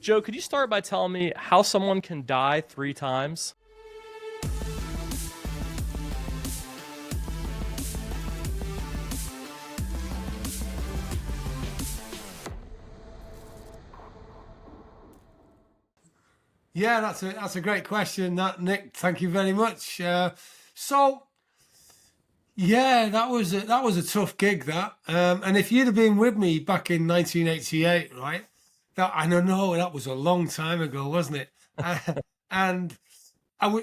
Joe, could you start by telling me how someone can die 3 times? Yeah, that's a great question, that Nick. Thank you very much. So yeah, that was a tough gig, that. And if you'd have been with me back in 1988, right? That I don't know, that was a long time ago, wasn't it? And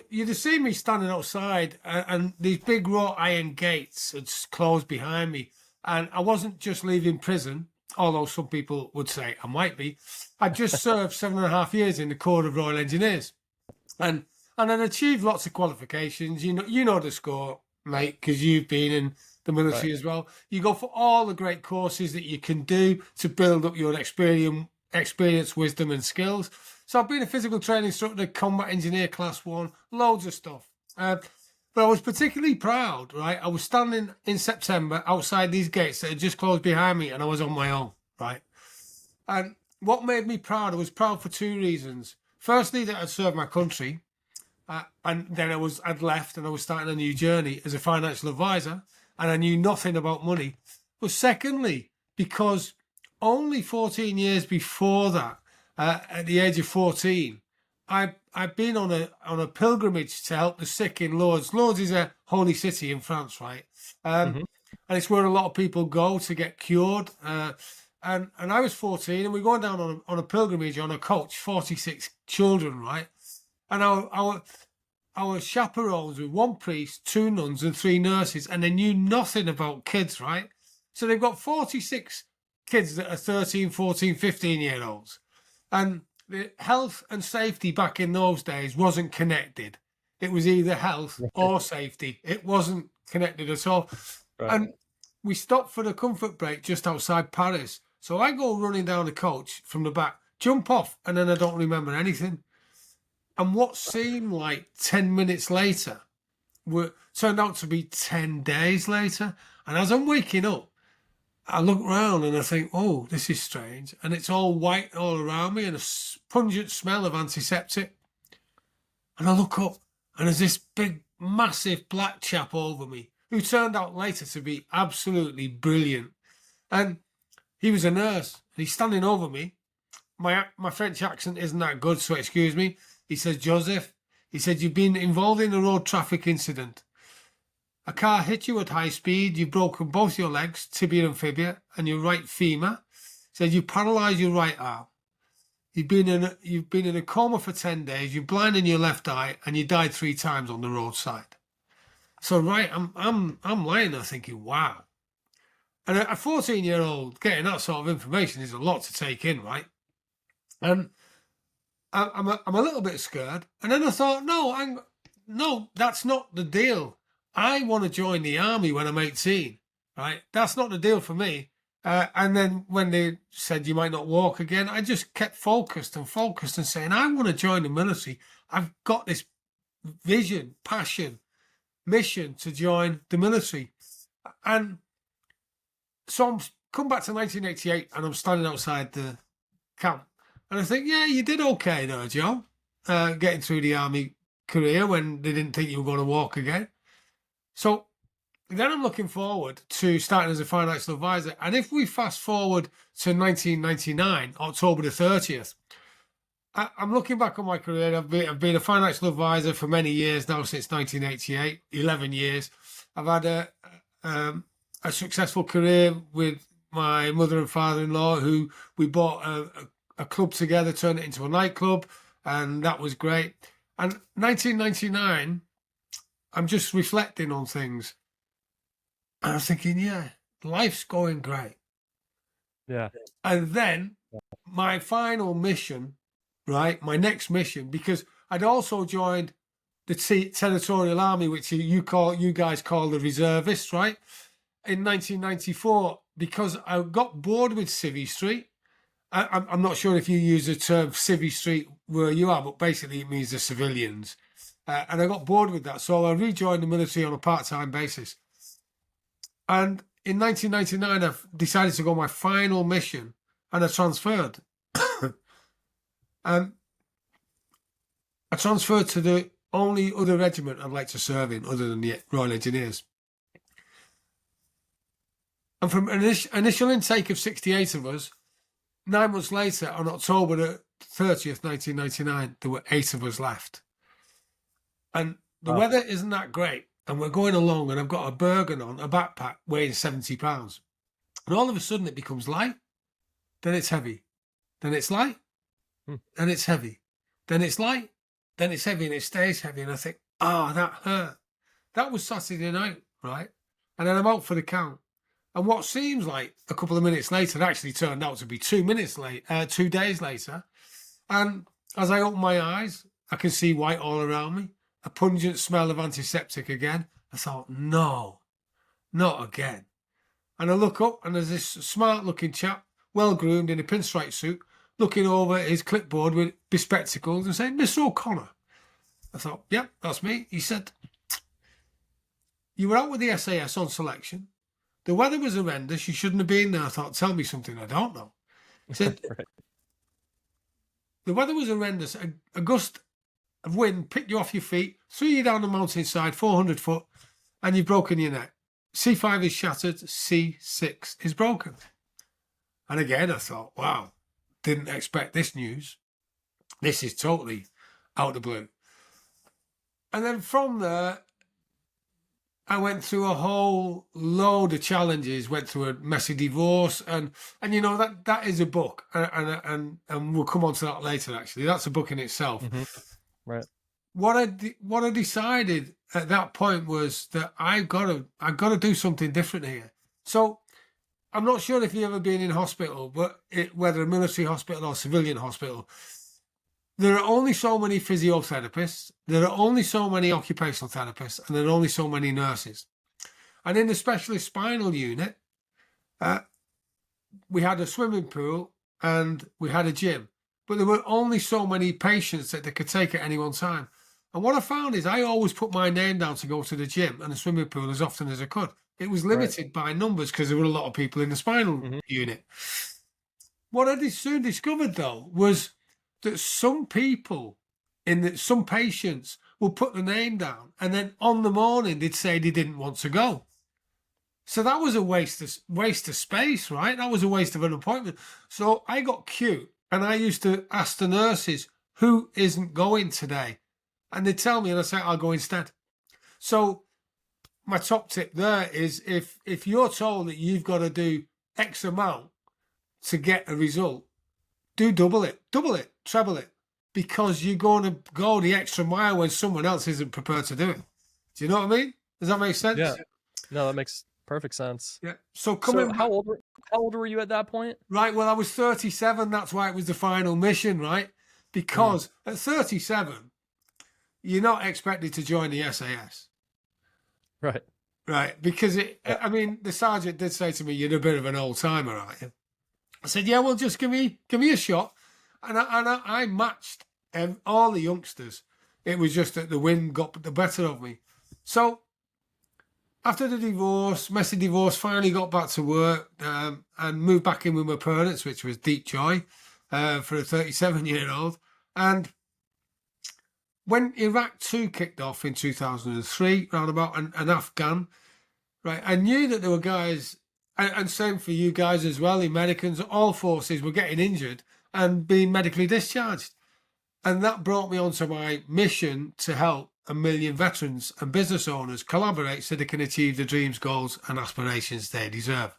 you'd have seen me standing outside, and these big wrought iron gates had closed behind me, and I wasn't just leaving prison, although some people would say I might be. I just served 7.5 years in the Corps of Royal Engineers, and I'd achieved lots of qualifications. You know the score, mate, because you've been in the military Right. as well. You go for all the great courses that you can do to build up your experience, wisdom, and skills. So I've been a physical training instructor, combat engineer, class 1, loads of stuff. But I was particularly proud, right? I was standing in September outside these gates that had just closed behind me, and I was on my own, right? And what made me proud, I was proud for 2 reasons. Firstly, that I'd served my country, and then I'd left and I was starting a new journey as a financial advisor, and I knew nothing about money. But secondly, because only 14 years before that, at the age of 14, I've been on a pilgrimage to help the sick in Lourdes. Lourdes is a holy city in France, right? Hmm. And it's where a lot of people go to get cured. And I was 14, and we're going down on a pilgrimage on a coach, 46 children, right? And our chaperones were 1 priest, 2 nuns, and 3 nurses, and they knew nothing about kids, right? So they've got 46 kids that are 13, 14, 15-year-olds. And the health and safety back in those days wasn't connected. It was either health or safety. It wasn't connected at all. Right. And we stopped for the comfort break just outside Paris. So I go running down the coach from the back, jump off, and then I don't remember anything. And what seemed like 10 minutes later turned out to be 10 days later. And as I'm waking up, I look round and I think, oh, this is strange. And it's all white all around me and a pungent smell of antiseptic. And I look up and there's this big, massive black chap over me who turned out later to be absolutely brilliant. And he was a nurse and he's standing over me. My French accent isn't that good, so excuse me. He says, Joseph, he said, you've been involved in a road traffic incident. A car hit you at high speed. You've broken both your legs, tibia and fibia, and your right femur. He said, you paralysed your right arm. You've been in a coma for 10 days. You're blind in your left eye, and you died 3 times on the roadside. So right, I'm lying there thinking, wow. And a 14-year-old getting that sort of information is a lot to take in, right? And I'm a little bit scared. And then I thought, no, that's not the deal. I want to join the army when I'm 18, right? That's not the deal for me. And then when they said you might not walk again, I just kept focused and saying, I want to join the military. I've got this vision, passion, mission to join the military. And so I'm come back to 1988 and I'm standing outside the camp. And I think, yeah, you did okay there, Joe, getting through the army career when they didn't think you were going to walk again. So then I'm looking forward to starting as a financial advisor. And if we fast forward to 1999, October the 30th, I'm looking back on my career. I've been a financial advisor for many years now, since 1988, 11 years. I've had a successful career with my mother and father-in-law, who we bought a club together, turned it into a nightclub, and that was great. And 1999, I'm just reflecting on things. And I'm thinking, yeah, life's going great. Yeah. And then my final mission, right, my next mission, because I'd also joined the Territorial Army, which you guys call the reservists, right, in 1994, because I got bored with Civvy Street. I'm not sure if you use the term Civvy Street where you are, but basically it means the civilians. And I got bored with that. So I rejoined the military on a part-time basis. And in 1999, I decided to go on my final mission and I transferred. I transferred to the only other regiment I'd like to serve in, other than the Royal Engineers. And from an initial intake of 68 of us, 9 months later, on October the 30th, 1999, there were 8 of us left. And the weather isn't that great. And we're going along, and I've got a Bergen on, a backpack weighing 70 pounds. And all of a sudden it becomes light, then it's heavy, then it's light, then it's heavy, then it's light, then it's heavy, and it stays heavy. And I think, oh, that hurt. That was Saturday night, right? And then I'm out for the count. And what seems like a couple of minutes later actually turned out to be 2 days later. And as I open my eyes, I can see white all around me, a pungent smell of antiseptic again. I thought, no, not again. And I look up, and there's this smart-looking chap, well-groomed in a pinstripe suit, looking over his clipboard with bespectacles and saying, "Mr. O'Connor." I thought, "Yep, that's me." He said, "You were out with the SAS on selection. The weather was horrendous. You shouldn't have been there." I thought, tell me something I don't know. He said, Right. "The weather was horrendous. A gust of wind picked you off your feet, threw you down the mountainside, 400 foot, and you've broken your neck. C5 is shattered, C6 is broken." And again, I thought, wow, didn't expect this news. This is totally out of the blue. And then from there, I went through a whole load of challenges, went through a messy divorce, and you know, that is a book, and we'll come on to that later, actually. That's a book in itself. Right. What I decided at that point was that I've got to do something different here. So I'm not sure if you've ever been in hospital, but whether a military hospital or civilian hospital, there are only so many physiotherapists, there are only so many occupational therapists, and there are only so many nurses. And in the specialist spinal unit, we had a swimming pool and we had a gym, but there were only so many patients that they could take at any one time. And what I found is I always put my name down to go to the gym and the swimming pool as often as I could. It was limited by numbers because there were a lot of people in the spinal unit. What I soon discovered, though, was that some people, some patients will put the name down, and then on the morning they'd say they didn't want to go. So that was a waste of space, right? That was a waste of an appointment. So I got cute, and I used to ask the nurses, who isn't going today? And they'd tell me, and I'd say, I'll go instead. So my top tip there is if you're told that you've got to do X amount to get a result, do double it, treble it, because you're going to go the extra mile when someone else isn't prepared to do it. Do you know what I mean? Does that make sense? Yeah. No, that makes perfect sense. Yeah. So how old were you at that point? Right. Well, I was 37. That's why it was the final mission, right? Because at 37, you're not expected to join the SAS. Right. Right. Because I mean, the sergeant did say to me, "You're a bit of an old timer, aren't you?" I said, "Yeah, well, just give me a shot." And I matched all the youngsters. It was just that the wind got the better of me. So after the divorce, messy divorce, finally got back to work and moved back in with my parents, which was deep joy for a 37-year-old. And when Iraq 2 kicked off in 2003, roundabout, an Afghan, right, I knew that there were guys, and same for you guys as well, the Americans, all forces were getting injured and being medically discharged. And that brought me onto my mission to help 1 million veterans and business owners collaborate so they can achieve the dreams, goals, and aspirations they deserve.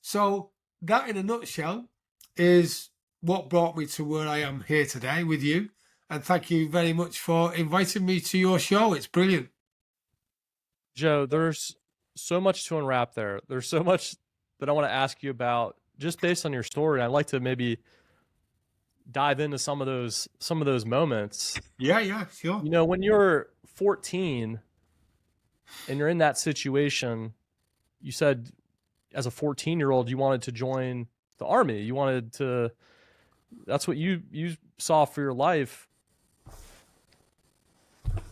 So that, in a nutshell, is what brought me to where I am here today with you. And thank you very much for inviting me to your show. It's brilliant. Joe, there's so much to unwrap there. There's so much that I want to ask you about just based on your story. I'd like to maybe dive into some of those moments. Yeah, sure. You know, when you're 14 and you're in that situation, you said as a 14-year-old you wanted to join the Army. You wanted to, that's what you saw for your life.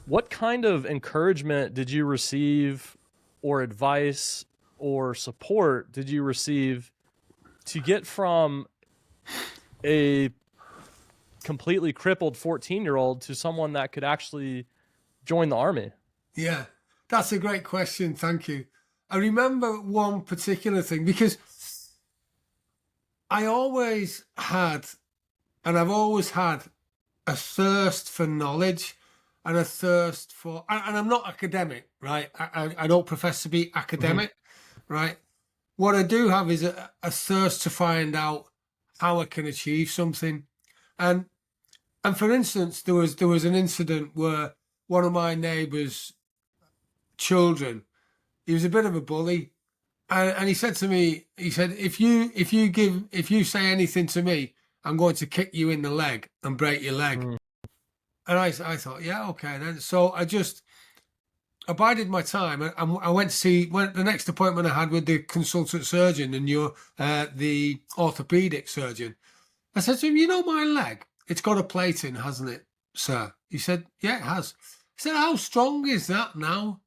What kind of encouragement did you receive, or advice or support did you receive to get from a completely crippled 14-year-old to someone that could actually join the Army? Yeah, that's a great question. Thank you. I remember one particular thing because I always had, and I've always had, a thirst for knowledge and a thirst for, and I'm not academic, right? I don't profess to be academic, right? What I do have is a thirst to find out how I can achieve something. And for instance, there was an incident where one of my neighbours' children, he was a bit of a bully, and he said to me, he said, if you say anything to me, I'm going to kick you in the leg and break your leg. And I thought, yeah, okay then. So I just abided my time. I went to see the next appointment I had with the consultant surgeon and the orthopedic surgeon. I said to him, you know my leg? It's got a plate in, hasn't it, sir? He said, yeah, it has. I said, how strong is that now?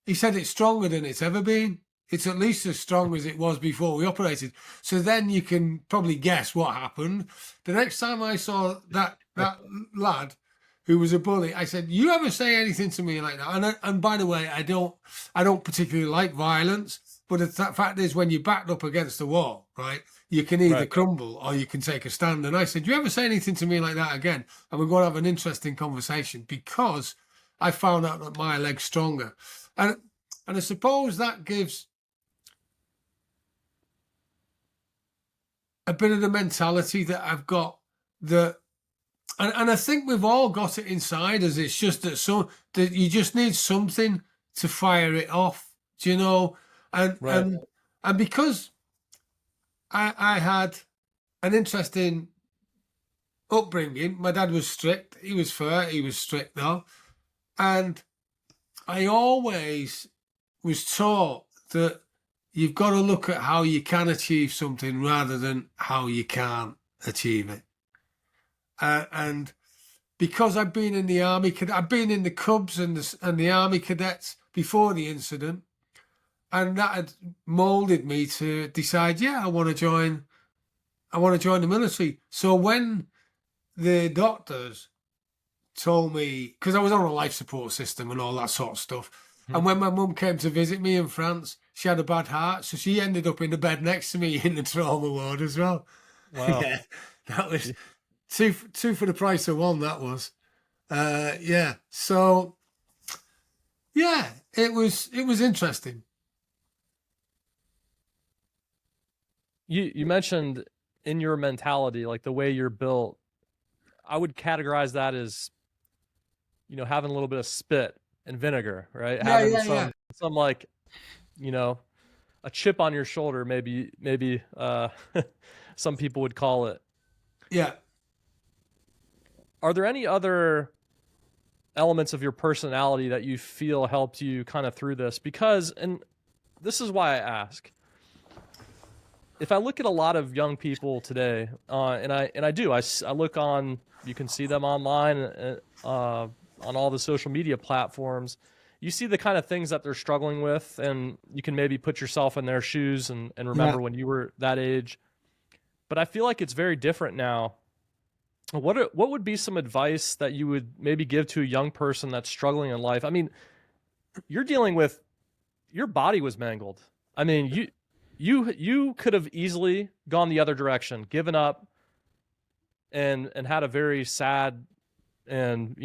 He said, it's stronger than it's ever been. It's at least as strong as it was before we operated. So then you can probably guess what happened. The next time I saw that lad who was a bully, I said, you ever say anything to me like that? And by the way, I don't particularly like violence, but the fact is when you're backed up against the wall, right, you can either crumble or you can take a stand. And I said, you ever say anything to me like that again? And we're going to have an interesting conversation, because I found out that my leg's stronger. And I suppose that gives a bit of the mentality that I've got, that, and I think we've all got it inside us. It's just that you just need something to fire it off, do you know? And because I had an interesting upbringing, my dad was strict. He was fair. He was strict though, and I always was taught that you've got to look at how you can achieve something rather than how you can't achieve it. And because I've been in the Army, I've been in the Cubs and the Army Cadets before the incident, and that had moulded me to decide, yeah, I want to join the military. So when the doctors told me, because I was on a life support system and all that sort of stuff, and when my mum came to visit me in France, she had a bad heart, so she ended up in the bed next to me in the trauma ward as well. Wow. Yeah, that was two for the price of one, that was. Yeah. So yeah, it was interesting. You mentioned in your mentality, like the way you're built, I would categorize that as, having a little bit of spit and vinegar, right? Yeah, Having some like, a chip on your shoulder, maybe some people would call it. Yeah. Are there any other elements of your personality that you feel helped you kind of through this? Because, and this is why I ask, if I look at a lot of young people today, and I look on, you can see them online, on all the social media platforms, you see the kind of things that they're struggling with, and you can maybe put yourself in their shoes and remember when you were that age. But I feel like it's very different now. What would be some advice that you would maybe give to a young person that's struggling in life? I mean, you're dealing with, your body was mangled. I mean, you could have easily gone the other direction, given up, and had a very sad and,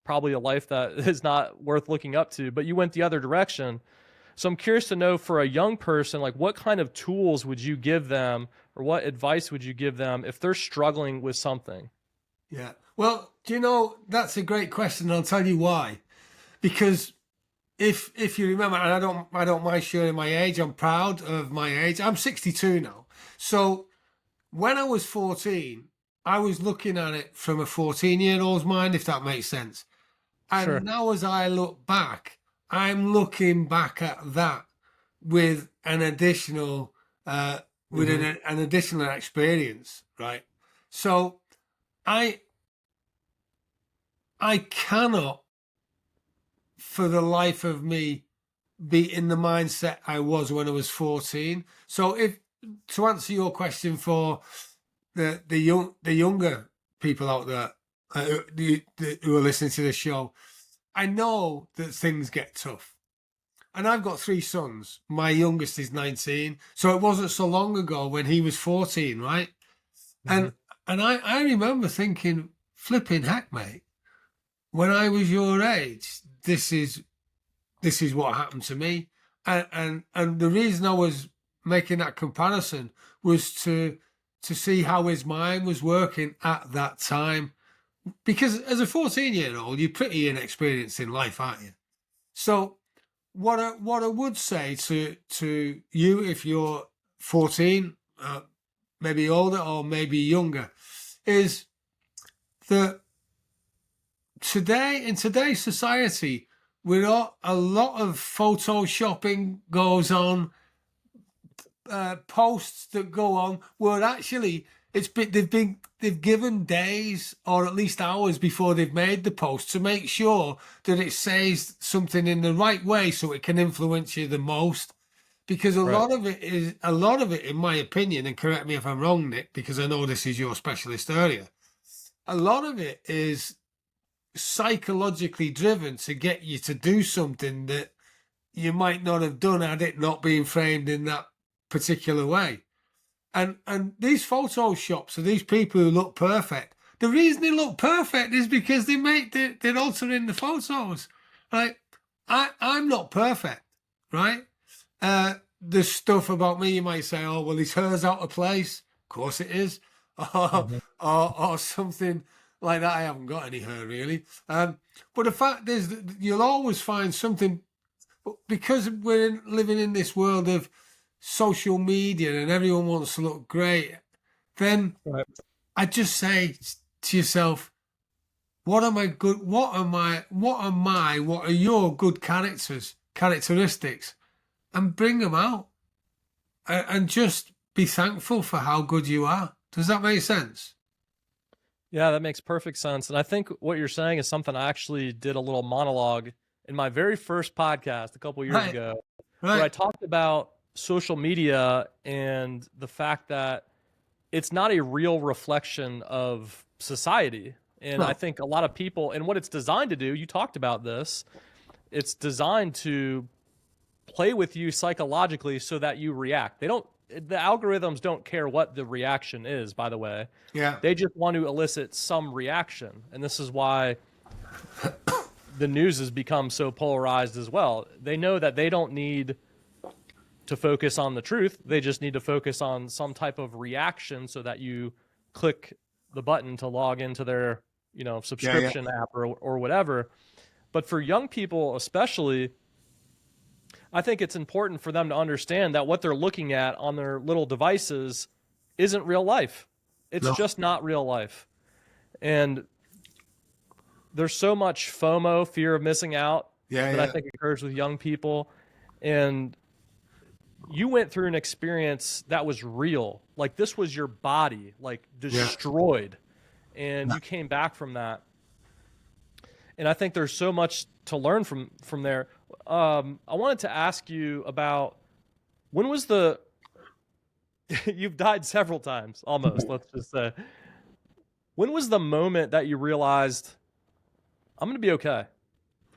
probably a life that is not worth looking up to, but you went the other direction. So I'm curious to know, for a young person, like, what kind of tools would you give them, or what advice would you give them if they're struggling with something? Yeah. Well, do you know, that's a great question. I'll tell you why. Because if you remember, and I don't mind sharing my age, I'm proud of my age. I'm 62 now. So when I was 14, I was looking at it from a 14-year-old's mind, if that makes sense. And Sure. now as I look back, I'm looking back at that with an additional an additional experience, right? So I cannot for the life of me be in the mindset I was when I was 14. So to answer your question for the younger people out there who are listening to this show, I know that things get tough. And I've got 3 sons. My youngest is 19. So it wasn't so long ago when he was 14, right? Mm-hmm. And I remember thinking, flipping heck, mate, when I was your age, this is what happened to me. And the reason I was making that comparison was to see how his mind was working at that time. Because as a 14-year-old, you're pretty inexperienced in life, aren't you? So what I would say to you, if you're 14, maybe older or maybe younger, is that in today's society, a lot of photoshopping goes on, posts that go on where actually they've given days or at least hours before they've made the post to make sure that it says something in the right way so it can influence you the most. Because a lot of it, in my opinion, and correct me if I'm wrong, Nick, because I know this is your specialist area, a lot of it is psychologically driven to get you to do something that you might not have done had it not been framed in that particular way. And these photoshops of these people who look perfect, the reason they look perfect is because they're altering the photos. Right? I'm not perfect, right? There's stuff about me you might say, oh well, his hair's out of place. Of course it is. Or something like that. I haven't got any hair really. But the fact is that you'll always find something, because we're living in this world of social media and everyone wants to look great, then I just say to yourself, what are your good characteristics, and bring them out and just be thankful for how good you are. Does that make sense? Yeah, that makes perfect sense. And I think what you're saying is something I actually did a little monologue in my very first podcast a couple of years ago, where I talked about social media and the fact that it's not a real reflection of society. And I think a lot of people, and what it's designed to do, you talked about this, it's designed to play with you psychologically so that you react. The algorithms don't care what the reaction is, by the way. Yeah. They just want to elicit some reaction. And this is why the news has become so polarized as well. They know that they don't need to focus on the truth. They just need to focus on some type of reaction so that you click the button to log into their, subscription app or whatever. But for young people especially, I think it's important for them to understand that what they're looking at on their little devices isn't real life. It's just not real life. And there's so much FOMO, fear of missing out, that I think occurs with young people. And you went through an experience that was real. Like, this was your body, like, destroyed. And you came back from that. And I think there's so much to learn from there. I wanted to ask you about, when was you've died several times, almost, let's just say. When was the moment that you realized, I'm going to be okay?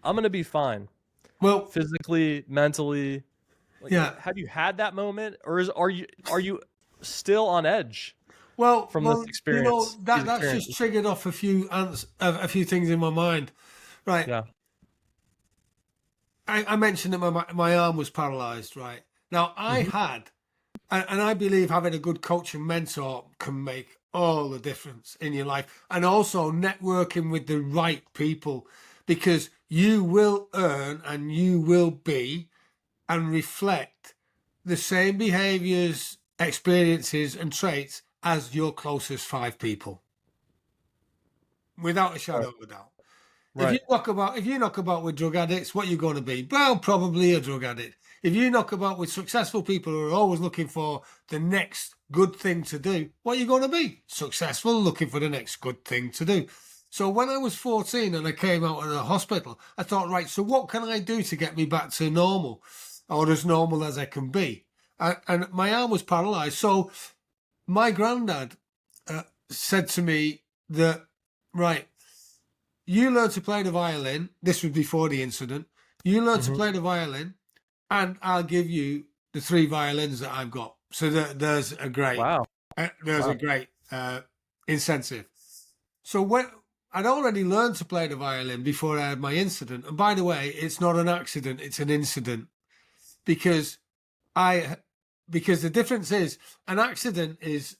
I'm going to be fine. Well, physically, mentally. Have you had that moment, or are you still on edge? Well, from this experience, that's just triggered off a few things in my mind, right? Yeah. I mentioned that my arm was paralyzed, right? Now I had, and I believe having a good coach and mentor can make all the difference in your life, and also networking with the right people, because you will earn and you will be and reflect the same behaviors, experiences, and traits as your closest 5 people, without a shadow of a doubt. Right. If you knock about with drug addicts, what are you going to be? Well, probably a drug addict. If you knock about with successful people who are always looking for the next good thing to do, what are you going to be? Successful, looking for the next good thing to do. So when I was 14 and I came out of the hospital, I thought, right, so what can I do to get me back to normal, or as normal as I can be? And my arm was paralyzed. So my granddad said to me, that, right, you learn to play the violin. This was before the incident. You learn to play the violin, and I'll give you the 3 violins that I've got. So there's a great, Wow. a great incentive. So when I'd already learned to play the violin before I had my incident, and by the way, it's not an accident; it's an incident, because the difference is an accident is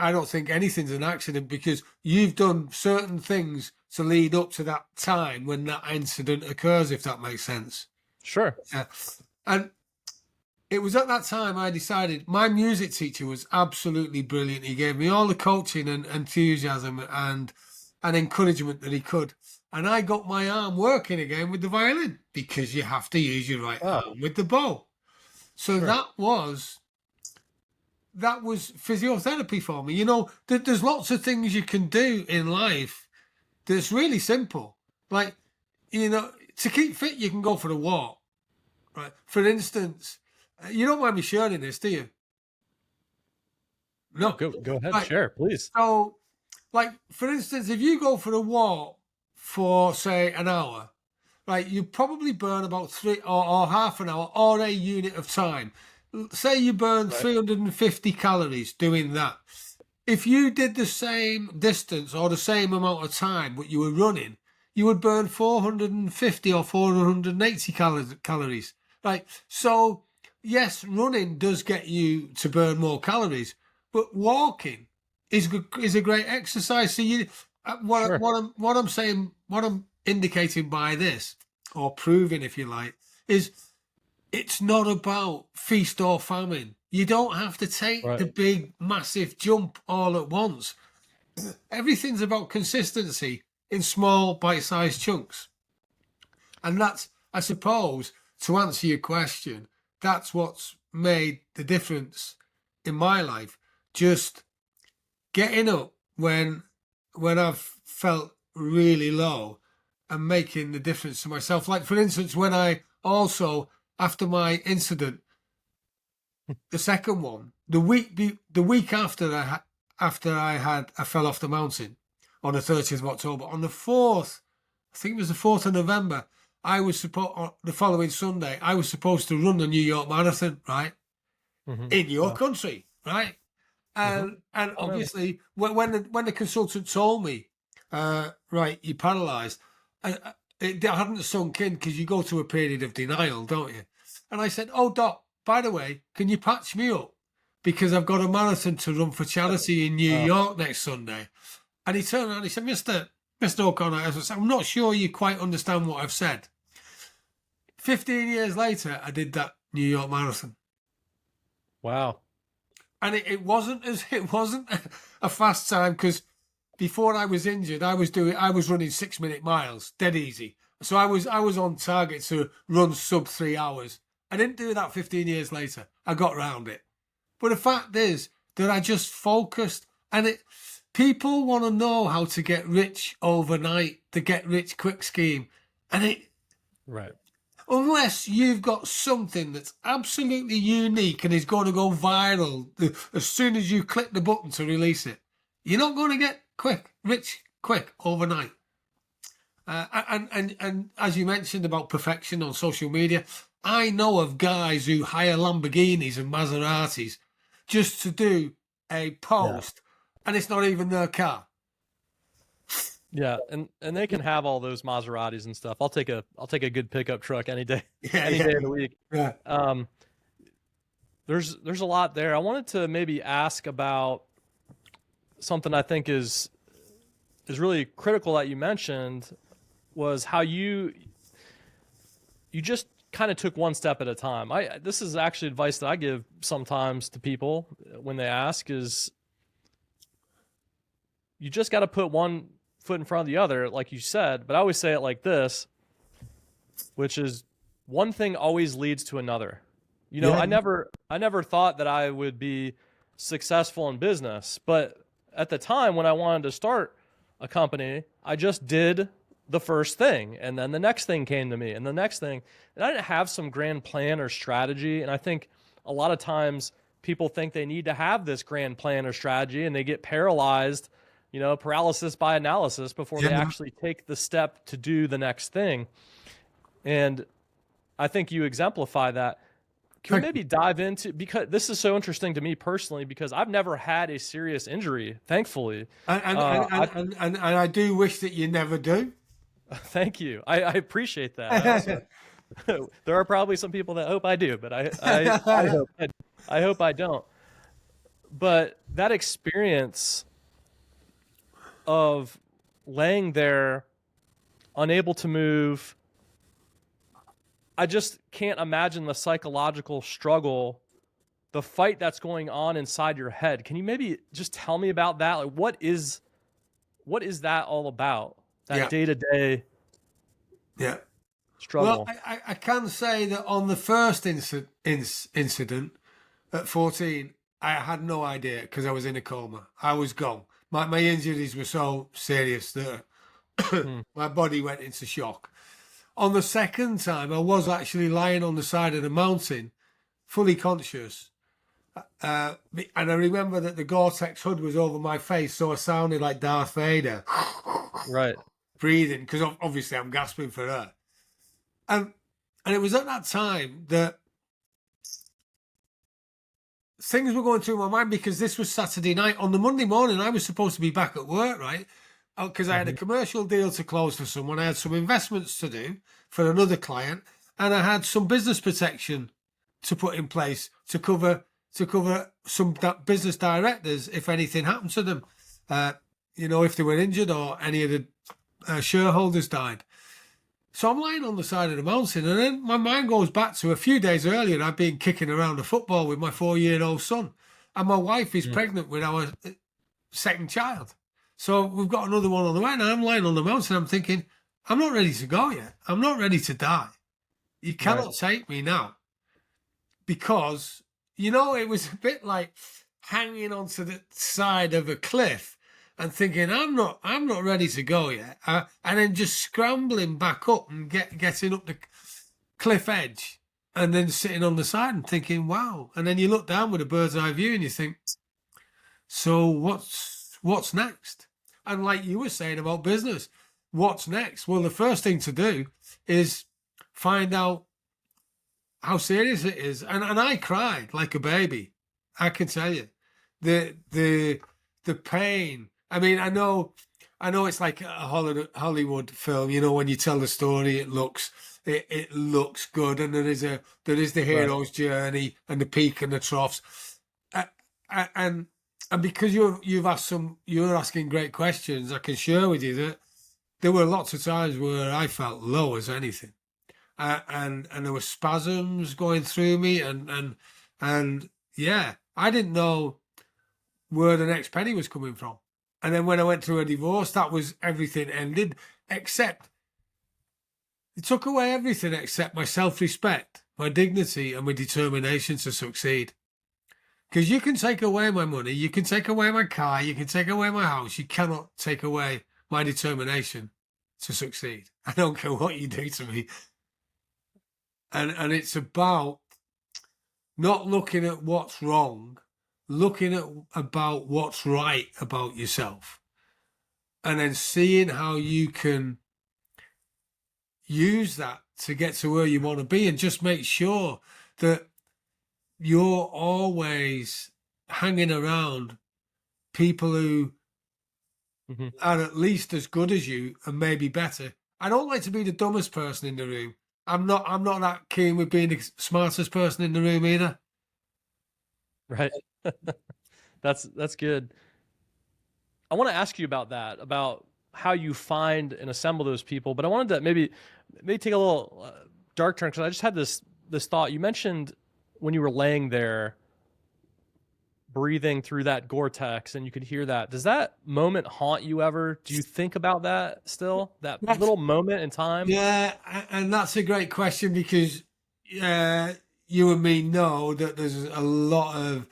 I don't think anything's an accident because you've done certain things to lead up to that time when that incident occurs, if that makes sense. Sure. And it was at that time I decided my music teacher was absolutely brilliant. He gave me all the coaching and enthusiasm and encouragement that he could. And I got my arm working again with the violin because you have to use your right arm with the bow. So that was physiotherapy for me. You know, there's lots of things you can do in life that's really simple. Like, you know, to keep fit, you can go for a walk. Right. For instance, you don't mind me sharing this, do you? No. Go ahead. Right. Share, please. So, like, for instance, if you go for a walk for, say, an hour, right, you probably burn about 3 or half an hour or a unit of time. Say you burn 350 calories doing that. If you did the same distance or the same amount of time what you were running, you would burn 450 or 480 calories. Right. So, yes, running does get you to burn more calories, but walking is a great exercise. So what I'm saying, what I'm indicating by this, or proving, if you like, is it's not about feast or famine. You don't have to take the big, massive jump all at once. Everything's about consistency in small, bite-sized chunks. And that's, I suppose, to answer your question, that's what's made the difference in my life. Just getting up when I've felt really low and making the difference to myself. Like, for instance, when I also, after my incident, the second one, the week after I fell off the mountain on the 30th of October, on the 4th, I think it was the 4th of November, the following Sunday, I was supposed to run the New York Marathon, right? In your country, right? And obviously, when the consultant told me, right, you're paralysed, it hadn't sunk in because you go through a period of denial, don't you? And I said, "Oh, Doc, by the way, can you patch me up? Because I've got a marathon to run for charity in New York next Sunday." And he turned around and he said, Mr. O'Connor, I said, "I'm not sure you quite understand what I've said." 15 years later, I did that New York Marathon. Wow. And it wasn't a fast time because before I was injured, I was running 6-minute miles, dead easy. So I was on target to run sub 3 hours. I didn't do that 15 years later. I got round it. But the fact is that I just focused, and people want to know how to get rich overnight, the get rich quick scheme. And unless you've got something that's absolutely unique and is going to go viral as soon as you click the button to release it, you're not going to get rich quick overnight. And as you mentioned about perfection on social media, I know of guys who hire Lamborghinis and Maseratis just to do a post, and it's not even their car. Yeah, and they can have all those Maseratis and stuff. I'll take a good pickup truck any day, any day of the week. Yeah. There's a lot there. I wanted to maybe ask about something I think is really critical that you mentioned, was how you just kind of took one step at a time. This is actually advice that I give sometimes to people when they ask, is you just got to put one foot in front of the other, like you said. But I always say it like this, which is one thing always leads to another. You know, I never thought that I would be successful in business, but at the time when I wanted to start a company, I just did the first thing, and then the next thing came to me, and the next thing, and I didn't have some grand plan or strategy. And I think a lot of times people think they need to have this grand plan or strategy, and they get paralyzed paralysis by analysis before they Yeah. actually take the step to do the next thing. And I think you exemplify that. Can we maybe dive into, because this is so interesting to me personally, because I've never had a serious injury, thankfully. And I do wish that you never do. Thank you. I appreciate that. I also, there are probably some people that hope I do, but I hope I don't. But that experience of laying there, unable to move, I just can't imagine the psychological struggle, the fight that's going on inside your head. Can you maybe just tell me about that? Like, what is that all about? That day-to-day struggle. Well, I can say that on the first incident at 14, I had no idea because I was in a coma. I was gone. My injuries were so serious that my body went into shock. On the second time, I was actually lying on the side of the mountain, fully conscious. And I remember that the Gore-Tex hood was over my face, so I sounded like Darth Vader. Right. Breathing, because obviously I'm gasping for air. And it was at that time that things were going through my mind, because this was Saturday night. On the Monday morning, I was supposed to be back at work, right? Because I had a commercial deal to close for someone. I had some investments to do for another client, and I had some business protection to put in place to cover some business directors if anything happened to them, if they were injured or any of the shareholders died. So I'm lying on the side of the mountain, and then my mind goes back to a few days earlier. I've been kicking around a football with my 4-year-old son, and my wife is pregnant with our second child. So we've got another one on the way, and I'm lying on the mountain. I'm thinking, I'm not ready to go yet. I'm not ready to die. You cannot take me now. Because, it was a bit like hanging onto the side of a cliff and thinking, I'm not ready to go yet. And then just scrambling back up and getting up the cliff edge and then sitting on the side and thinking, wow. And then you look down with a bird's eye view and you think, so what's next? And like you were saying about business, what's next? Well, the first thing to do is find out how serious it is. And I cried like a baby. I can tell you. The pain. I mean, I know it's like a Hollywood film, when you tell the story, it looks good, and there is the hero's journey and the peak and the troughs. And because you're asking great questions, I can share with you that there were lots of times where I felt low as anything. And there were spasms going through me, and yeah, I didn't know where the next penny was coming from. And then when I went through a divorce, that was everything ended, except it took away everything except my self-respect, my dignity, and my determination to succeed. Because you can take away my money, you can take away my car, you can take away my house, you cannot take away my determination to succeed. I don't care what you do to me. And it's about not looking at what's wrong, looking at about what's right about yourself, and then seeing how you can use that to get to where you want to be, and just make sure that you're always hanging around people who are at least as good as you and maybe better. I don't like to be the dumbest person in the room. I'm not that keen with being the smartest person in the room either. Right. That's good. I want to ask you about that, about how you find and assemble those people, but I wanted to maybe take a little dark turn, because I just had this thought. You mentioned when you were laying there breathing through that Gore-Tex and you could hear that. Does that moment haunt you ever? Do you think about that still? That little moment in time? Yeah, and that's a great question, because you and me know that there's a lot of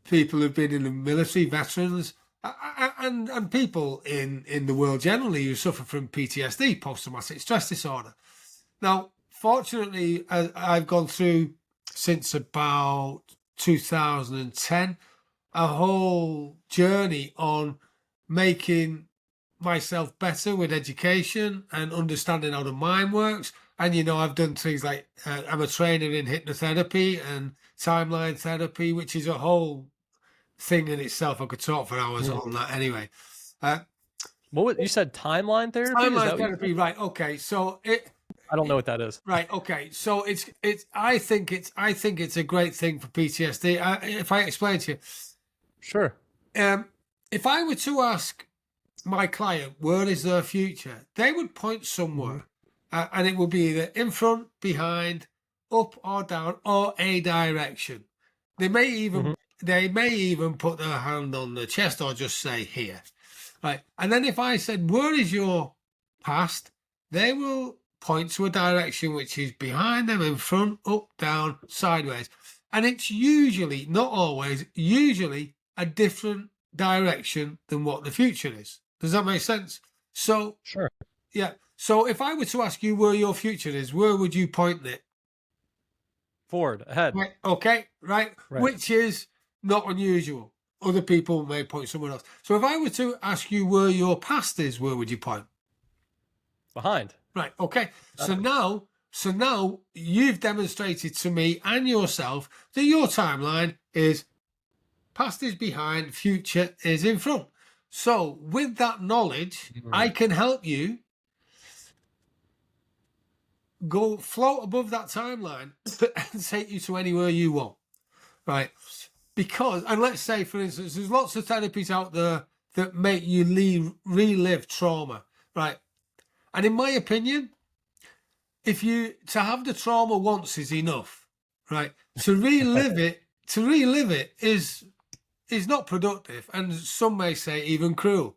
people who've been in the military, veterans, and people in the world generally who suffer from PTSD, post-traumatic stress disorder. Now, fortunately, I've gone through, since about 2010, a whole journey on making myself better with education and understanding how the mind works. And, you know, I've done things like I'm a trainer in hypnotherapy and timeline therapy, which is a whole thing in itself. I could talk for hours on that anyway. You said timeline therapy? Is that Timeline therapy, right? Okay, so I don't know what that is. right. Okay, so it's. I think it's a great thing for PTSD. If I explain to you, Sure. If I were to ask my client where is their future, they would point somewhere, and it would be either in front, behind, up or down, or a direction. They may even put their hand on the chest or just say here, right? And then if I said where is your past, they will point to a direction which is behind them, in front, up, down, sideways, and it's usually, not always, usually a different direction than what the future is. Does that make sense? So, Sure. yeah. So if I were to ask you where your future is, where would you point it? Forward, ahead. Right. Okay. Right. Which is not unusual. Other people may point somewhere else. So if I were to ask you where your past is, where would you point? Behind. Right. Okay. So now you've demonstrated to me and yourself that your timeline is past is behind, future is in front. So with that knowledge, I can help you go float above that timeline and take you to anywhere you want. Right. Because, and let's say, for instance, there's lots of therapies out there that make you relive trauma. Right. And in my opinion, to have the trauma once is enough. Right. To relive it is not productive, and some may say even cruel.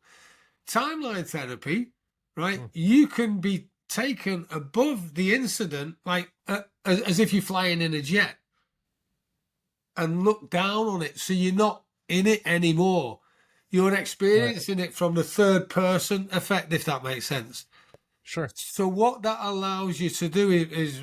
Timeline therapy, right? You can be taken above the incident, like as if you're flying in a jet, and look down on it, so you're not in it anymore. You're experiencing it from the third person effect, if that makes sense. Sure. So what that allows you to do is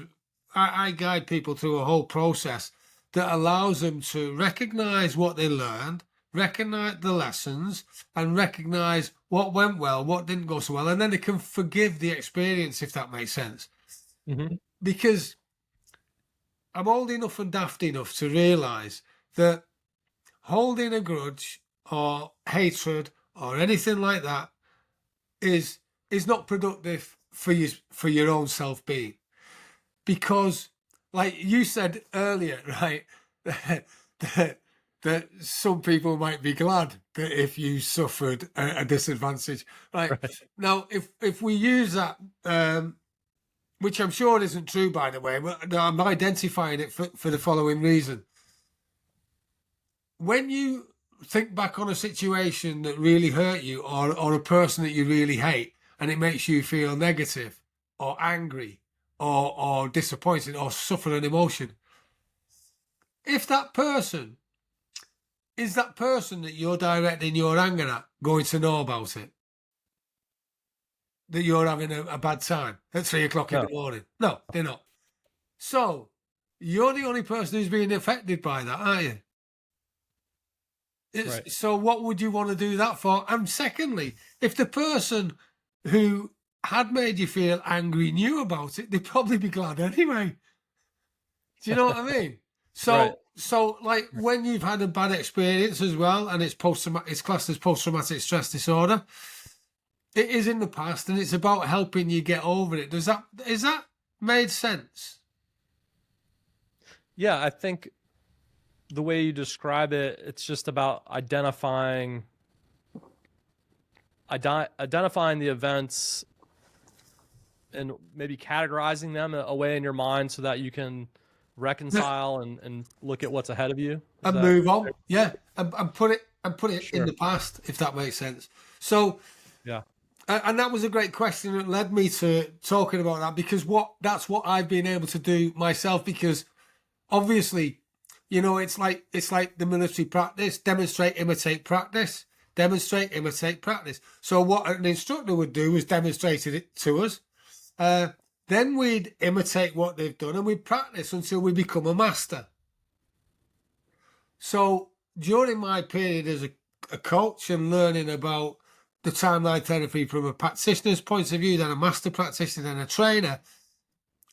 I guide people through a whole process that allows them to recognize what they learned, recognize the lessons, and recognize what went well, what didn't go so well, and then they can forgive the experience, if that makes sense. Because I'm old enough and daft enough to realize that holding a grudge or hatred or anything like that is not productive for your own self-being. Because, like you said earlier, right, that some people might be glad that if you suffered a disadvantage. Right. Now, if we use that, which I'm sure isn't true, by the way, but I'm identifying it for the following reason. When you think back on a situation that really hurt you, or a person that you really hate, and it makes you feel negative or angry or disappointed or suffer an emotion, if that person is that person that you're directing your anger at going to know about it, that you're having a bad time at 3 o'clock in the morning? No, they're not. So you're the only person who's being affected by that, aren't you? So what would you want to do that for? And secondly, if the person who had made you feel angry knew about it, they'd probably be glad anyway. Do you know what I mean? So like when you've had a bad experience as well, and it's classed as post-traumatic stress disorder, it is in the past, and it's about helping you get over it. Is that made sense? Yeah, I think the way you describe it, it's just about identifying the events and maybe categorizing them away in your mind so that you can reconcile and look at what's ahead of you and move on. Yeah, and put it in the past, if that makes sense. So yeah, and that was a great question that led me to talking about that, because that's what I've been able to do myself. Because obviously, you know, it's like the military practice: demonstrate, imitate, practice. Demonstrate, imitate, practice. So what an instructor would do is demonstrate it to us. Then we'd imitate what they've done, and we'd practice until we become a master. So during my period as a coach and learning about the timeline therapy from a practitioner's point of view, then a master practitioner, then a trainer,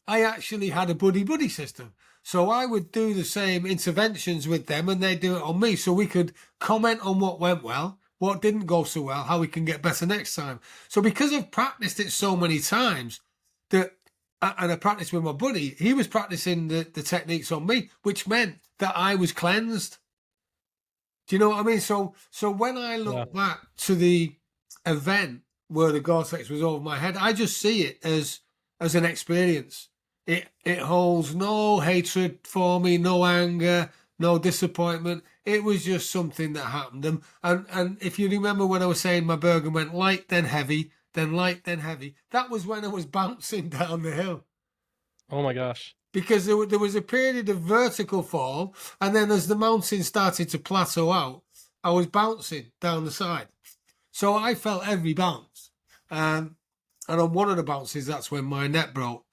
I actually had a buddy-buddy system. So I would do the same interventions with them and they'd do it on me. So we could comment on what went well, what didn't go so well, how we can get better next time. So because I've practiced it so many times, and I practiced with my buddy, he was practicing the techniques on me, which meant that I was cleansed. Do you know what I mean? So when I look back to the event where the Gore-Tex was over my head, I just see it as an experience. It holds no hatred for me, no anger, no disappointment. It was just something that happened. And if you remember when I was saying my burger went light, then heavy, then light, then heavy, that was when I was bouncing down the hill. Oh my gosh. Because there was a period of vertical fall, and then as the mountain started to plateau out, I was bouncing down the side. So I felt every bounce. And on one of the bounces, that's when my neck broke.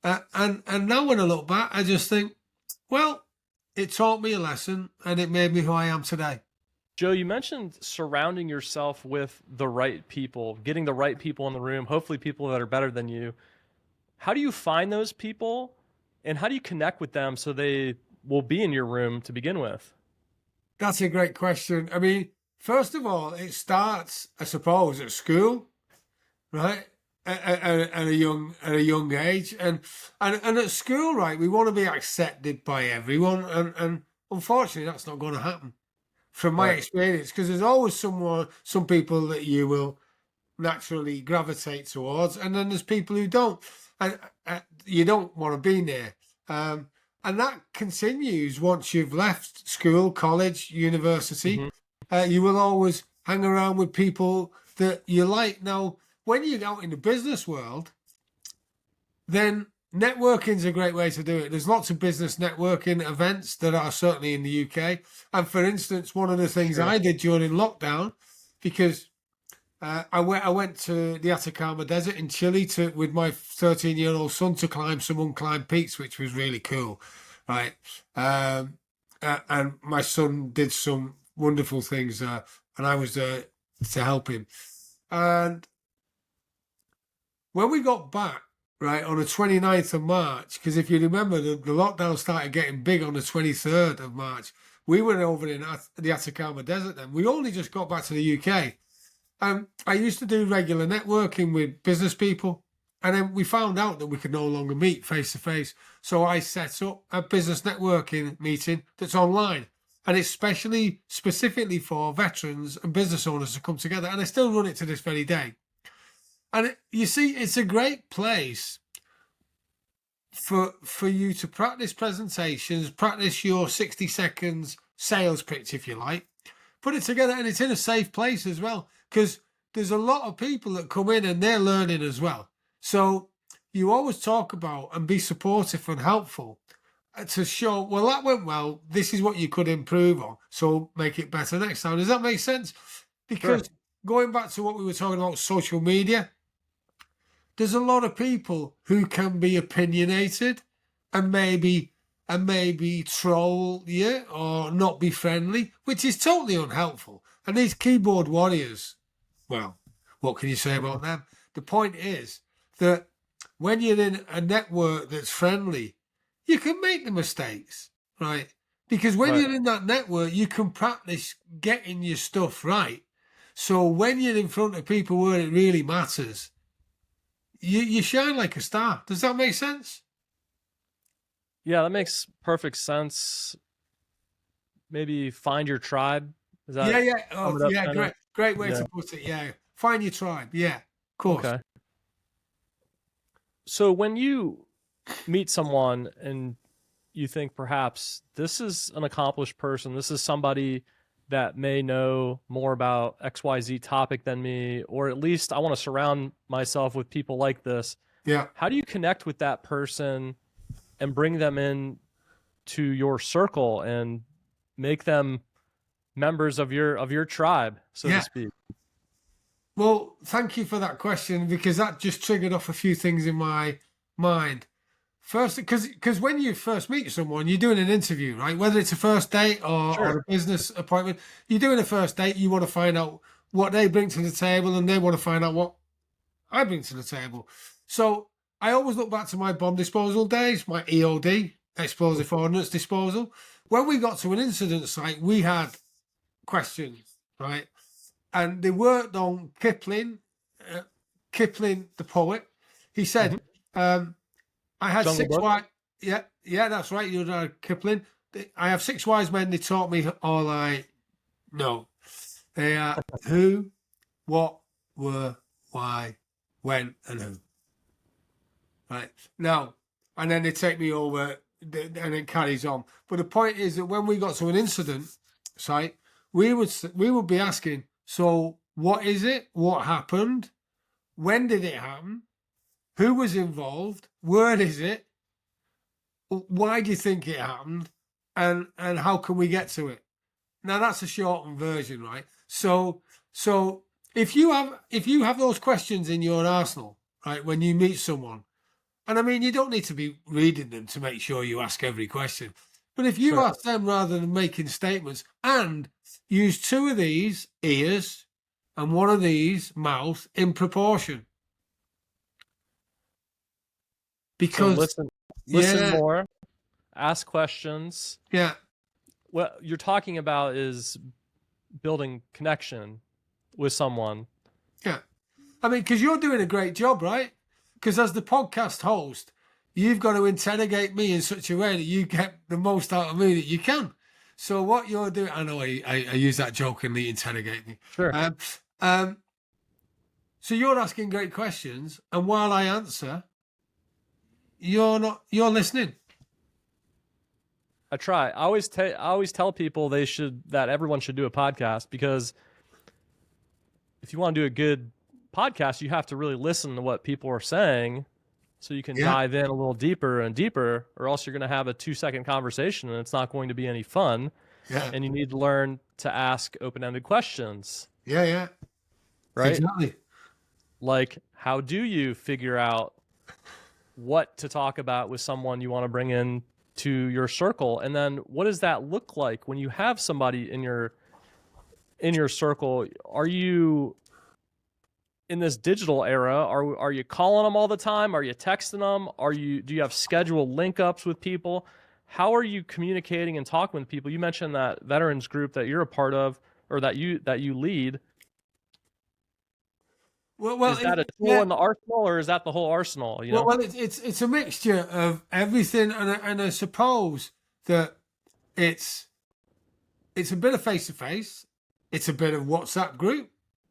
And now when I look back, I just think, well, it taught me a lesson and it made me who I am today. Joe, you mentioned surrounding yourself with the right people, getting the right people in the room, hopefully people that are better than you. How do you find those people and how do you connect with them so they will be in your room to begin with? That's a great question. I mean, first of all, it starts, I suppose, at school, right? At a young age, and at school, right, we want to be accepted by everyone, and unfortunately, that's not going to happen, from my experience, because there's always some people that you will naturally gravitate towards, and then there's people who don't, and you don't want to be near, and that continues once you've left school, college, university. Mm-hmm. You will always hang around with people that you like. Now, when you're out in the business world, then networking is a great way to do it. There's lots of business networking events that are certainly in the UK. And for instance, one of the things I did during lockdown, because I went to the Atacama Desert in Chile with my 13-year-old son to climb some unclimbed peaks, which was really cool, right? And my son did some wonderful things, and I was there to help him. And when we got back, right, on the 29th of March, because if you remember, the lockdown started getting big on the 23rd of March. We were over in the Atacama Desert then. We only just got back to the UK. I used to do regular networking with business people, and then we found out that we could no longer meet face-to-face. So I set up a business networking meeting that's online, and it's specifically for veterans and business owners to come together. And I still run it to this very day. And you see, it's a great place for you to practice presentations, practice your 60 seconds sales pitch, if you like. Put it together, and it's in a safe place as well, because there's a lot of people that come in and they're learning as well. So you always talk about and be supportive and helpful to show, well, that went well. This is what you could improve on. So make it better next time. Does that make sense? Because going back to what we were talking about, social media, there's a lot of people who can be opinionated and maybe troll you or not be friendly, which is totally unhelpful. And these keyboard warriors, well, what can you say about them? The point is that when you're in a network that's friendly, you can make the mistakes, right? Because when you're in that network, you can practice getting your stuff right. So when you're in front of people where it really matters, you shine like a star. Does that make sense? Yeah, that makes perfect sense. Maybe find your tribe. Is that great way to put it. Yeah, find your tribe. Yeah, of course. Okay. So when you meet someone and you think perhaps this is an accomplished person, this is somebody that may know more about XYZ topic than me, or at least I want to surround myself with people like this. Yeah. How do you connect with that person and bring them in to your circle and make them members of your tribe, so to speak? Well, thank you for that question, because that just triggered off a few things in my mind. First, because when you first meet someone, you're doing an interview, right? Whether it's a first date or a business appointment, you're doing a first date. You want to find out what they bring to the table, and they want to find out what I bring to the table. So I always look back to my bomb disposal days, my EOD, explosive ordnance disposal. When we got to an incident site, we had questions, right? And they worked on Kipling, the poet. He said, I had Jungle six Book? wise. Yeah, that's right. You're Kipling. I have 6 wise men. They taught me all I know. They are who, what, were, why, when, and who. Right now, and then they take me over, and it carries on. But the point is that when we got to an incident site, we would be asking, so what is it? What happened? When did it happen? Who was involved? Where is it? Why do you think it happened? And how can we get to it? Now that's a shortened version, right? So if you have those questions in your arsenal, right, when you meet someone, and I mean you don't need to be reading them to make sure you ask every question, but if you ask them rather than making statements, and use 2 of these ears and 1 of these mouth in proportion, because So listen more, ask questions. Yeah. What you're talking about is building connection with someone. Yeah. I mean, because you're doing a great job, right? Because as the podcast host, you've got to interrogate me in such a way that you get the most out of me that you can. So what you're doing, I know I use that jokingly, interrogate me. Sure. So you're asking great questions, and while I answer, you're listening. I try. I always tell people that everyone should do a podcast, because if you want to do a good podcast, you have to really listen to what people are saying, so you can dive in a little deeper and deeper, or else you're going to have a 2-second conversation and it's not going to be any fun. Yeah. And you need to learn to ask open-ended questions. Yeah. Right? Exactly. Like, how do you figure out what to talk about with someone you want to bring in to your circle? And then what does that look like when you have somebody in your circle? Are you in this digital era? Are you calling them all the time? Are you texting them? Do you have scheduled link ups with people? How are you communicating and talking with people? You mentioned that veterans group that you're a part of, or that you lead. Well, is that a tool in the arsenal, or is that the whole arsenal? You know? Well, it's a mixture of everything, and I suppose that it's a bit of face to face, it's a bit of WhatsApp group,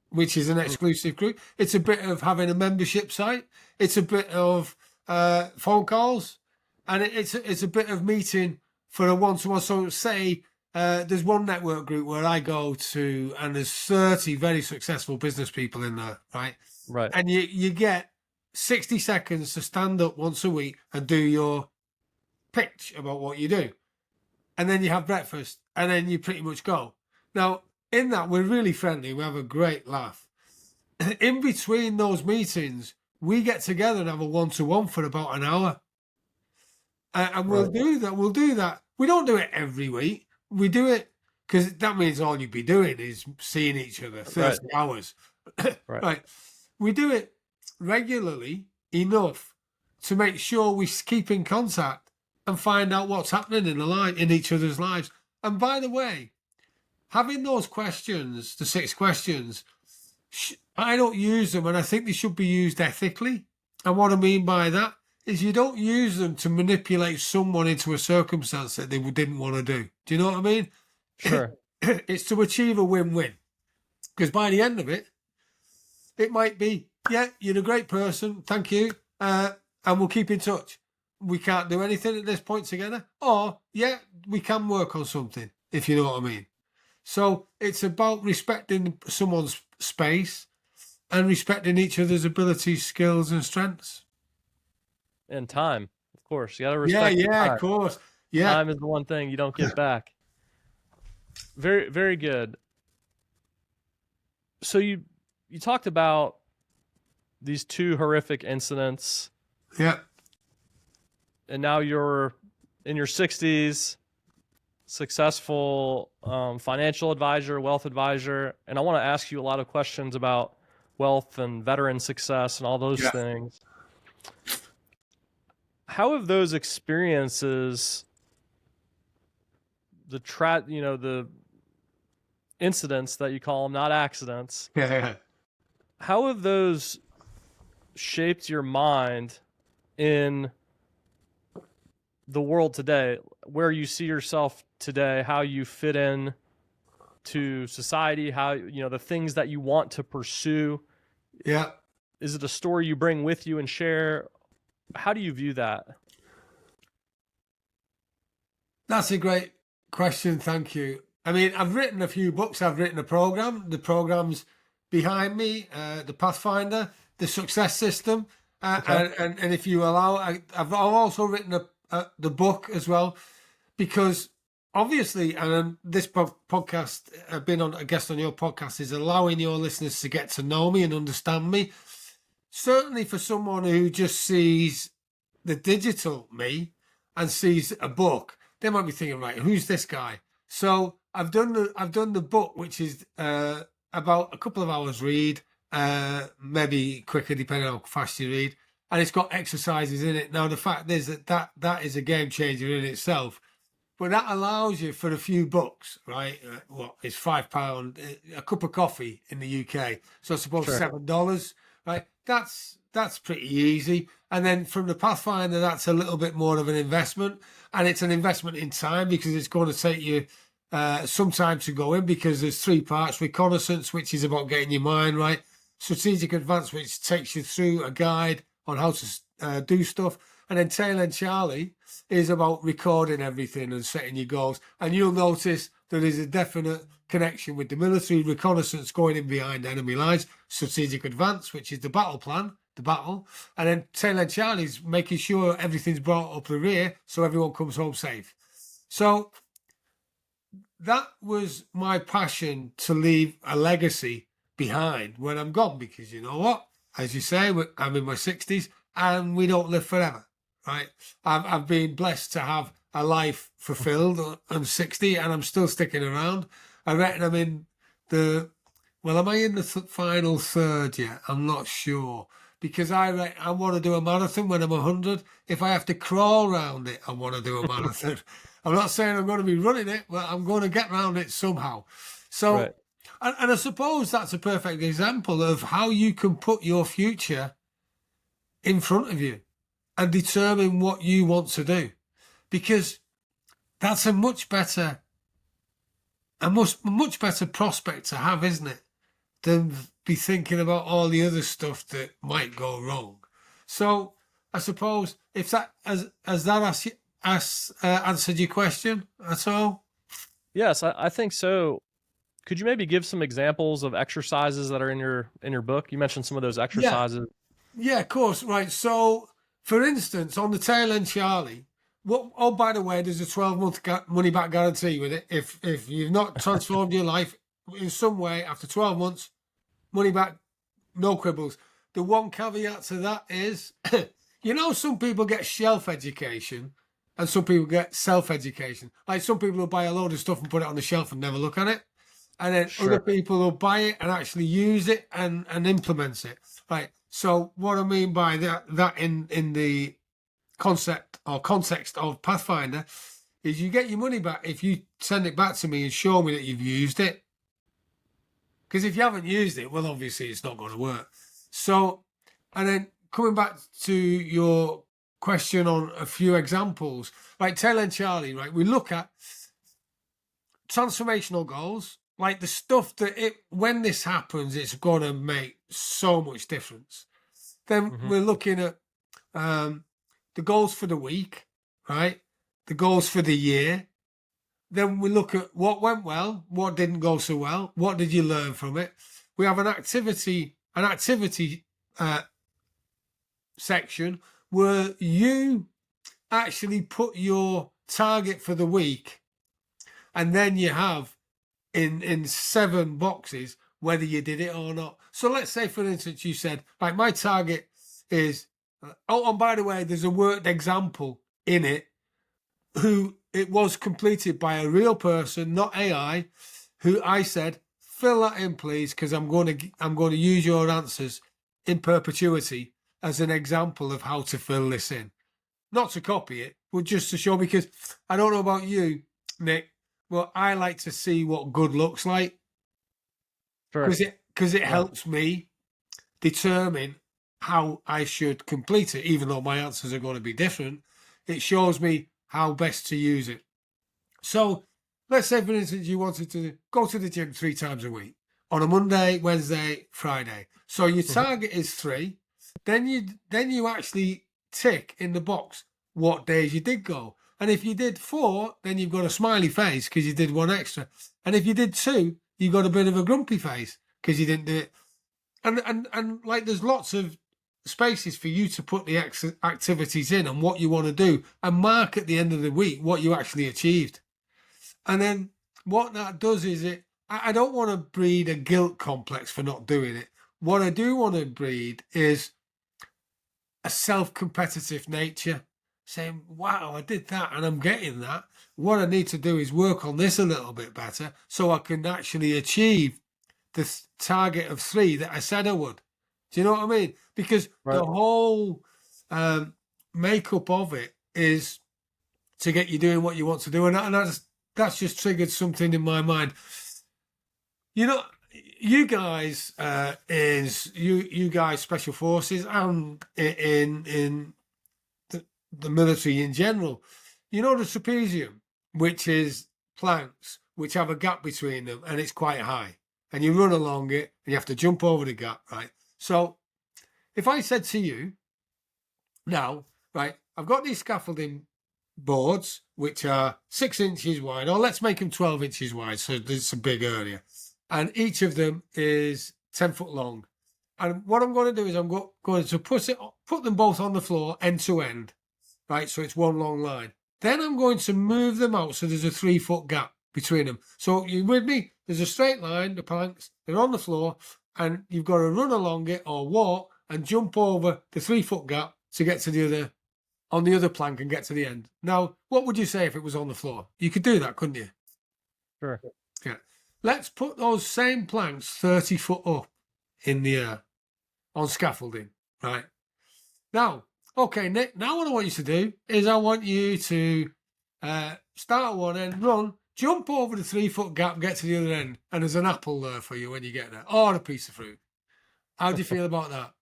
which is an exclusive group. It's a bit of having a membership site. It's a bit of phone calls, and it's a bit of meeting for a one-to-one. So say there's one network group where I go to, and there's 30 very successful business people in there, right? Right. And you get 60 seconds to stand up once a week and do your pitch about what you do. And then you have breakfast, and then you pretty much go. Now, in that, we're really friendly. We have a great laugh. In between those meetings, we get together and have a one-to-one for about an hour. And we'll do that. We'll do that. We don't do it every week. We do it because that means all you'd be doing is seeing each other 30 hours. Right. We do it regularly enough to make sure we keep in contact and find out what's happening in each other's lives. And by the way, having those questions, the 6 questions, I don't use them, and I think they should be used ethically. And what I mean by that is you don't use them to manipulate someone into a circumstance that they didn't want to do. Do you know what I mean? Sure. It's to achieve a win-win. Because by the end of it, it might be, yeah, you're a great person, thank you, and we'll keep in touch. We can't do anything at this point together. Or, yeah, we can work on something, if you know what I mean. So it's about respecting someone's space and respecting each other's abilities, skills, and strengths. And time, of course. You got to respect time. Of course. Yeah. Time is the one thing you don't get back. Very, very good. So you talked about these 2 horrific incidents. Yeah. And now you're in your 60s. successful financial advisor, wealth advisor, and I want to ask you a lot of questions about wealth and veteran success and all those Yeah. things. How have those experiences, the incidents that you call them, not accidents, Yeah. how have those shaped your mind in the world today, where you see yourself today, how you fit in to society, how, the things that you want to pursue? Yeah. Is it a story you bring with you and share? How do you view that? That's a great question. Thank you. I mean, I've written a few books. I've written a program. The program's behind me, the Pathfinder, the Success System. Okay. And if you allow, I've also written the book as well, because obviously, and this podcast, I've been on a guest on your podcast, is allowing your listeners to get to know me and understand me. Certainly for someone who just sees the digital me and sees a book, they might be thinking, right, who's this guy? So I've done the book, which is about a couple of hours read, maybe quicker depending on how fast you read, and it's got exercises in it. Now the fact is that is a game changer in itself, but that allows you for a few bucks, right? What is £5 a cup of coffee in the UK? So I suppose Sure. $7, right? That's pretty easy. And then from the Pathfinder, that's a little bit more of an investment, and it's an investment in time because it's going to take you some time to go in, because there's 3 parts: reconnaissance, which is about getting your mind right; strategic advance, which takes you through a guide on how to do stuff; and then Tail End Charlie is about recording everything and setting your goals. And you'll notice there is a definite connection with the military: reconnaissance, going in behind enemy lines; strategic advance, which is the battle plan, the battle; and then Tail End Charlie's making sure everything's brought up the rear so everyone comes home safe. So that was my passion, to leave a legacy behind when I'm gone, because you know what? As you say, I'm in my 60s and we don't live forever, right? I've been blessed to have a life fulfilled. I'm 60 and I'm still sticking around. I reckon I'm in am I in the final third yet? I'm not sure, because I want to do a marathon when I'm 100. If I have to crawl around it, I want to do a marathon. I'm not saying I'm going to be running it, but I'm going to get around it somehow. So, Right. and I suppose that's a perfect example of how you can put your future in front of you and determine what you want to do, because that's a much better prospect to have, isn't it, than be thinking about all the other stuff that might go wrong. So I suppose if that answered your question at all. Yes, I think so. Could you maybe give some examples of exercises that are in your book? You mentioned some of those exercises. Yeah, of course. Right. So, for instance, on the Tail End Charlie, by the way, there's a 12-month money back guarantee with it. If you've not transformed your life in some way after 12 months, money back, no quibbles. The one caveat to that is, some people get shelf education and some people get self-education. Like some people will buy a load of stuff and put it on the shelf and never look at it. And then other people will buy it and actually use it and implement it. Right. So what I mean by that in the concept or context of Pathfinder is you get your money back if you send it back to me and show me that you've used it. Because if you haven't used it, well, obviously it's not going to work. So, and then coming back to your question on a few examples, like Tail End Charlie, right? We look at transformational goals, like the stuff that when this happens, it's going to make so much difference. Then we're looking at the goals for the week, right? The goals for the year. Then we look at what went well, what didn't go so well, what did you learn from it. We have an activity section where you actually put your target for the week, and then you have in 7 boxes whether you did it or not. So let's say, for instance, you said, like, my target is, and by the way, there's a worked example in it who it was completed by a real person, not AI, who I said, fill that in, please, because I'm going to use your answers in perpetuity as an example of how to fill this in. Not to copy it, but just to show, because I don't know about you, Nick, but I like to see what good looks like. Sure. Because it helps me determine how I should complete it, even though my answers are going to be different. It shows me how best to use it. So let's say, for instance, you wanted to go to the gym 3 times a week on a Monday, Wednesday, Friday. So your target is 3. Then you actually tick in the box what days you did go. And if you did 4, then you've got a smiley face because you did 1 extra. And if you did 2, you got a bit of a grumpy face because you didn't do it. And like, there's lots of spaces for you to put the activities in and what you want to do, and mark at the end of the week what you actually achieved. And then what that does is I don't want to breed a guilt complex for not doing it. What I do want to breed is a self-competitive nature, saying, wow, I did that and I'm getting that. What I need to do is work on this a little bit better so I can actually achieve the target of 3 that I said I would. Do you know what I mean? Because the whole makeup of it is to get you doing what you want to do. And that's just triggered something in my mind. You know, you guys you guys, special forces, and in the military in general, you know, the trapezium, which is planks which have a gap between them and it's quite high, and you run along it and you have to jump over the gap, right? So if I said to you now, right, I've got these scaffolding boards which are 6 inches wide, or let's make them 12 inches wide, so there's a big area, and each of them is 10 foot long. And what I'm going to do is I'm going to put them both on the floor end to end, right? So it's one long line. Then I'm going to move them out so there's a 3 foot gap between them. So you with me? There's a straight line, the planks, they're on the floor, and you've got to run along it or walk and jump over the 3 foot gap to get to the other plank and get to the end. Now, what would you say if it was on the floor? You could do that, couldn't you? Sure. Yeah. Let's put those same planks 30 foot up in the air on scaffolding, right? Now, okay, Nick, now what I want you to do is I want you to start at one end, run, jump over the 3 foot gap, get to the other end, and there's an apple there for you when you get there, or a piece of fruit. How do you feel about that?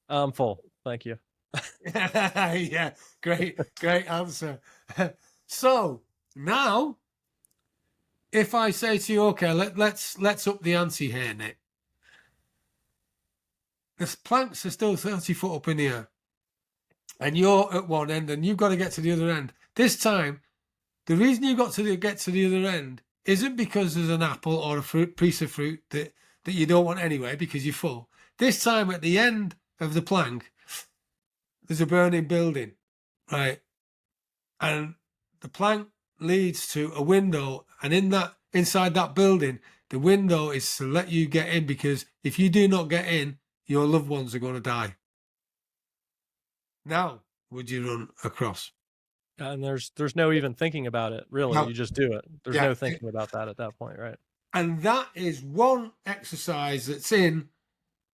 I'm full. Thank you. Yeah, great answer. So now, if I say to you, okay, let's up the ante here, Nick. The planks are still 30 foot up in the air, and you're at one end, and you've got to get to the other end. This time, the reason you got to get to the other end isn't because there's an apple or a piece of fruit that you don't want anyway because you're full. This time, at the end of the plank, there's a burning building, right? And the plank leads to a window, and inside that building, the window is to let you get in, because if you do not get in, your loved ones are going to die. Now, would you run across? And there's no even thinking about it, really. No. You just do it. There's no thinking about that at that point, right? And that is one exercise that's in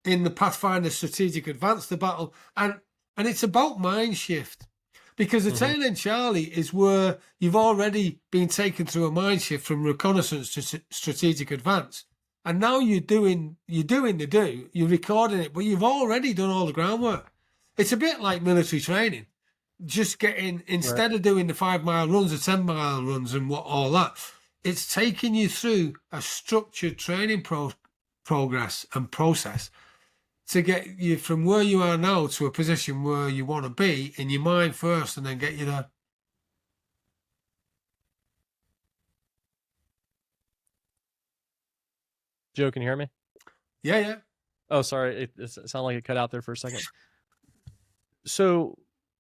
the Pathfinder Strategic Advance the Battle, and it's about mind shift, because the Tail End Charlie is where you've already been taken through a mind shift from reconnaissance to strategic advance, and now you're doing you're recording it, but you've already done all the groundwork. It's a bit like military training, just getting, instead of doing the 5-mile runs, the 10-mile runs and all that, it's taking you through a structured training progress and process to get you from where you are now to a position where you want to be in your mind first, and then get you there. Joe, can you hear me? Yeah. Oh, sorry. It sounded like it cut out there for a second. So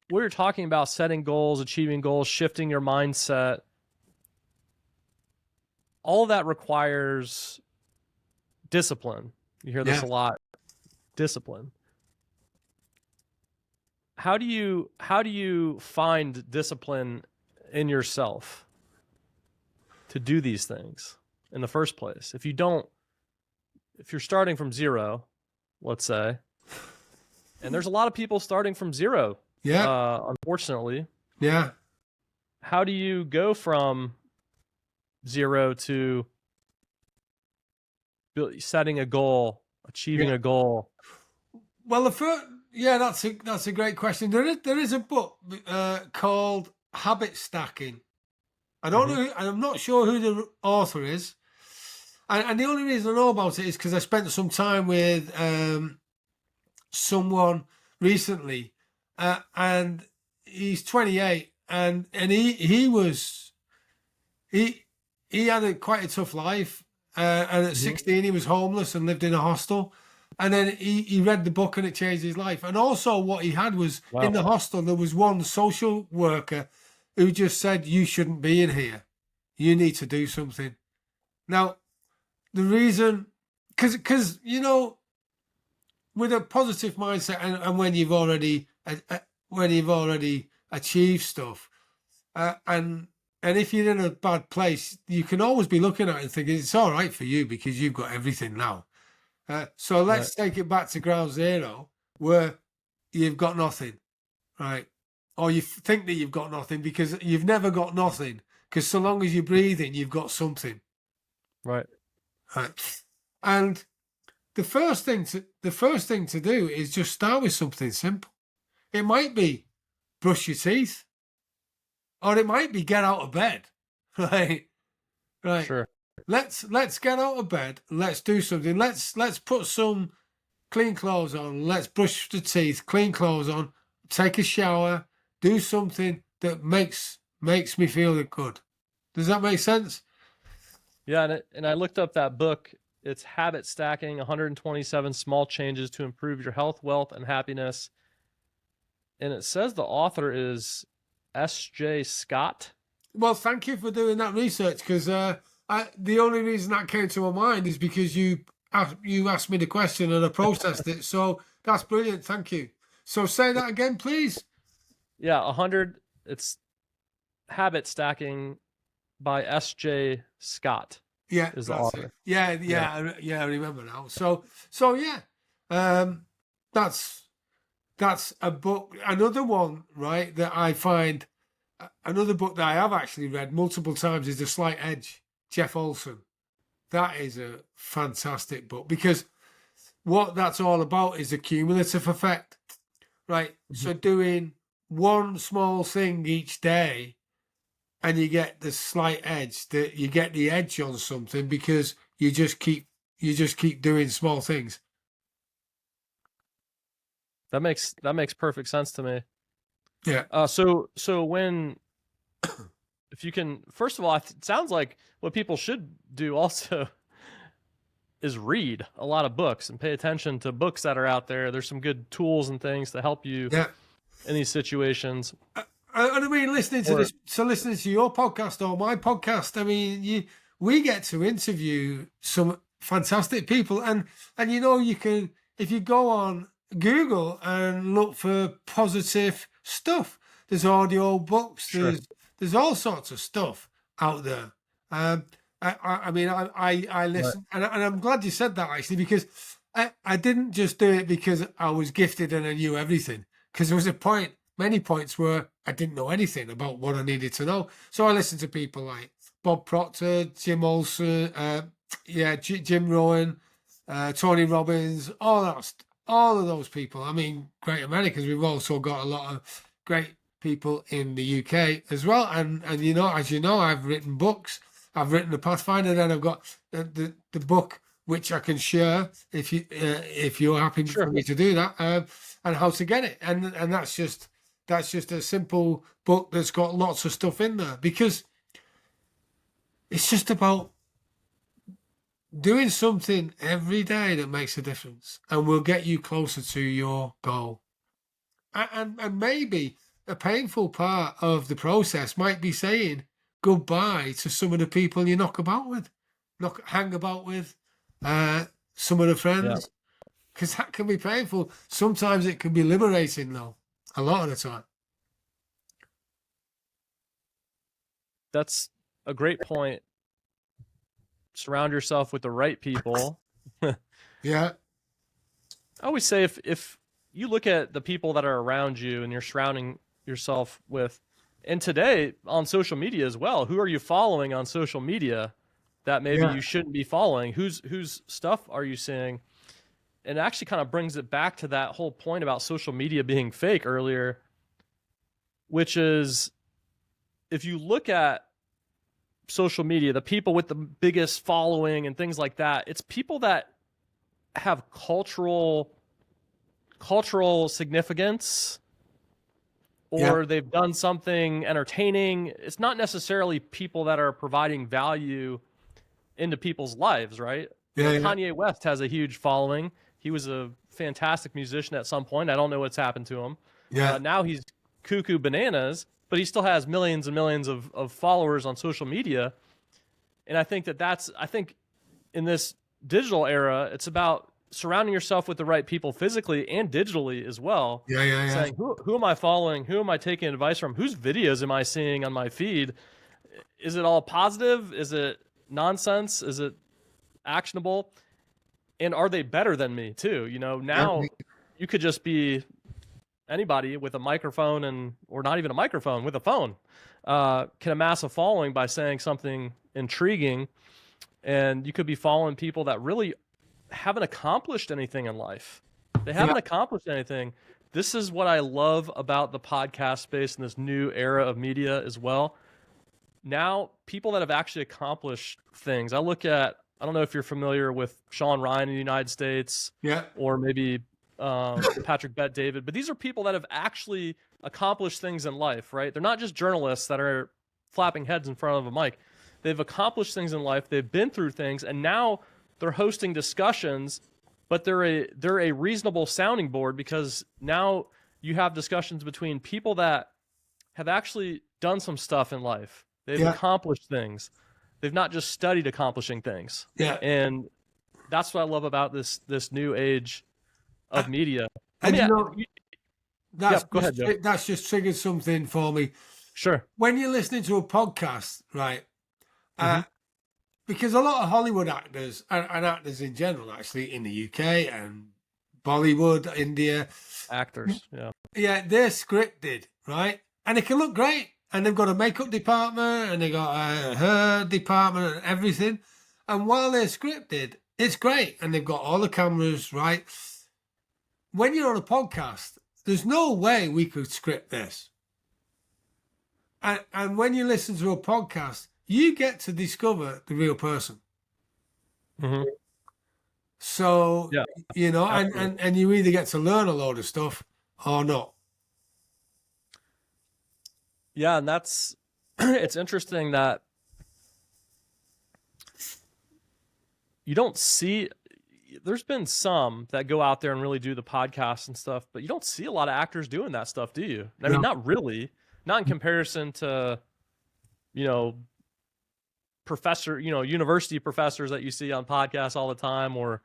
we're talking about setting goals, achieving goals, shifting your mindset. All that requires discipline. You hear this a lot. Discipline. How do you find discipline in yourself to do these things in the first place. If you're starting from zero, let's say, and there's a lot of people starting from zero, unfortunately. Yeah. How do you go from zero to setting a goal, achieving a goal? Well, that's a great question. There is a book called Habit Stacking. I don't know. I'm not sure who the author is, and the only reason I know about it is because I spent some time with someone recently, and he's 28, and he had quite a tough life, and at 16 he was homeless and lived in a hostel. And then he read the book and it changed his life. And also what he had was, in the hostel, there was one social worker who just said, you shouldn't be in here. You need to do something. Now, the reason, because, you know, with a positive mindset and when you've already achieved stuff, and if you're in a bad place, you can always be looking at it and thinking, it's all right for you because you've got everything now. So let's take it back to ground zero where you've got nothing, right? Or you think that you've got nothing because you've never got nothing. Because so long as you're breathing, you've got something. Right. And the first thing to do is just start with something simple. It might be brush your teeth, or it might be get out of bed, right? Right. Sure. Let's get out of bed. Let's do something. Let's put some clean clothes on. Let's brush the teeth, clean clothes on, take a shower, do something that makes me feel good. Does that make sense? Yeah, and I looked up that book. It's Habit Stacking: 127 Small Changes to Improve Your Health, Wealth, and Happiness. And it says the author is S.J. Scott. Well, thank you for doing that research, because the only reason that came to my mind is because you asked me the question and I processed it. So that's brilliant. Thank you. So say that again, please. Yeah, it's Habit Stacking by S.J. Scott. Yeah, is the author. I remember now. So yeah, that's a book. Another one, right, that I find, another book that I have actually read multiple times is The Slight Edge, Jeff Olson. That is a fantastic book, because what that's all about is the cumulative effect, right? Mm-hmm. So doing one small thing each day, and you get the slight edge, that you get the edge on something because you just keep doing small things. That makes perfect sense to me. Yeah. So when, if you can, first of all, it sounds like what people should do also is read a lot of books and pay attention to books that are out there. There's some good tools and things to help you in these situations. I mean, listening to your podcast or my podcast, I mean, we get to interview some fantastic people, and you know, you can, if you go on Google and look for positive stuff, there's audio books, there's all sorts of stuff out there. I mean, I listen, and I'm glad you said that, actually, because I didn't just do it because I was gifted and I knew everything, because there was many points where I didn't know anything about what I needed to know. So I listened to people like Bob Proctor, Jim Olson, Jim Rohn, Tony Robbins, all of those people. I mean, great Americans. We've also got a lot of great people in the UK as well. And you know, as you know, I've written books. I've written the Pathfinder, then I've got the book which I can share if you're happy for me to do that, and how to get it. And that's just a simple book that's got lots of stuff in there, because it's just about doing something every day that makes a difference and will get you closer to your goal. And maybe a painful part of the process might be saying goodbye to some of the people you hang about with, some of the friends, because that can be painful. Sometimes it can be liberating, though, a lot of the time. that's a great point. Surround yourself with the right people. Yeah. I always say if you look at the people that are around you and you're surrounding yourself with, and today on social media as well, who are you following on social media that maybe Yeah. you shouldn't be following? Whose stuff are you seeing? And it actually kind of brings it back to that whole point about social media being fake earlier, which is if you look at social media, the people with the biggest following and things like that, it's people that have cultural significance, or Yeah. they've done something entertaining. It's not necessarily people that are providing value into people's lives, right? Yeah. Yeah. Kanye West has a huge following. He was a fantastic musician at some point. I don't know what's happened to him. Yeah. Now he's cuckoo bananas, but he still has millions and millions of followers on social media. And I think I think in this digital era, it's about surrounding yourself with the right people physically and digitally as well. Yeah. Yeah. Saying, who am I following? Who am I taking advice from? Whose videos am I seeing on my feed? Is it all positive? Is it nonsense? Is it actionable? And are they better than me too? Now you could just be anybody with a microphone or not even a microphone, with a phone, can amass a following by saying something intriguing. And you could be following people that really haven't accomplished anything in life. They haven't accomplished anything. This is what I love about the podcast space and this new era of media as well. Now, people that have actually accomplished things. I don't know if you're familiar with Sean Ryan in the United States, or maybe Patrick Bet-David, but these are people that have actually accomplished things in life, right? They're not just journalists that are flapping heads in front of a mic. They've accomplished things in life. They've been through things, and now they're hosting discussions, but they're a reasonable sounding board, because now you have discussions between people that have actually done some stuff in life. They've accomplished things. They've not just studied accomplishing things. Yeah. And that's what I love about this new age of media. And go ahead, Joe. That's just triggered something for me. Sure. When you're listening to a podcast, right? Because a lot of Hollywood actors and actors in general, actually in the UK and Bollywood, India, actors, they're scripted, right? And it can look great, and they've got a makeup department, and they got a hair department, and everything. And while they're scripted, it's great, and they've got all the cameras, right? When you're on a podcast, there's no way we could script this. And when you listen to a podcast, you get to discover the real person. Mm-hmm. So, and you either get to learn a load of stuff or not. Yeah, and that's, it's interesting that you don't see, there's been some that go out there and really do the podcasts and stuff, but you don't see a lot of actors doing that stuff, do you? I mean, not really. Not in comparison to, university professors that you see on podcasts all the time, or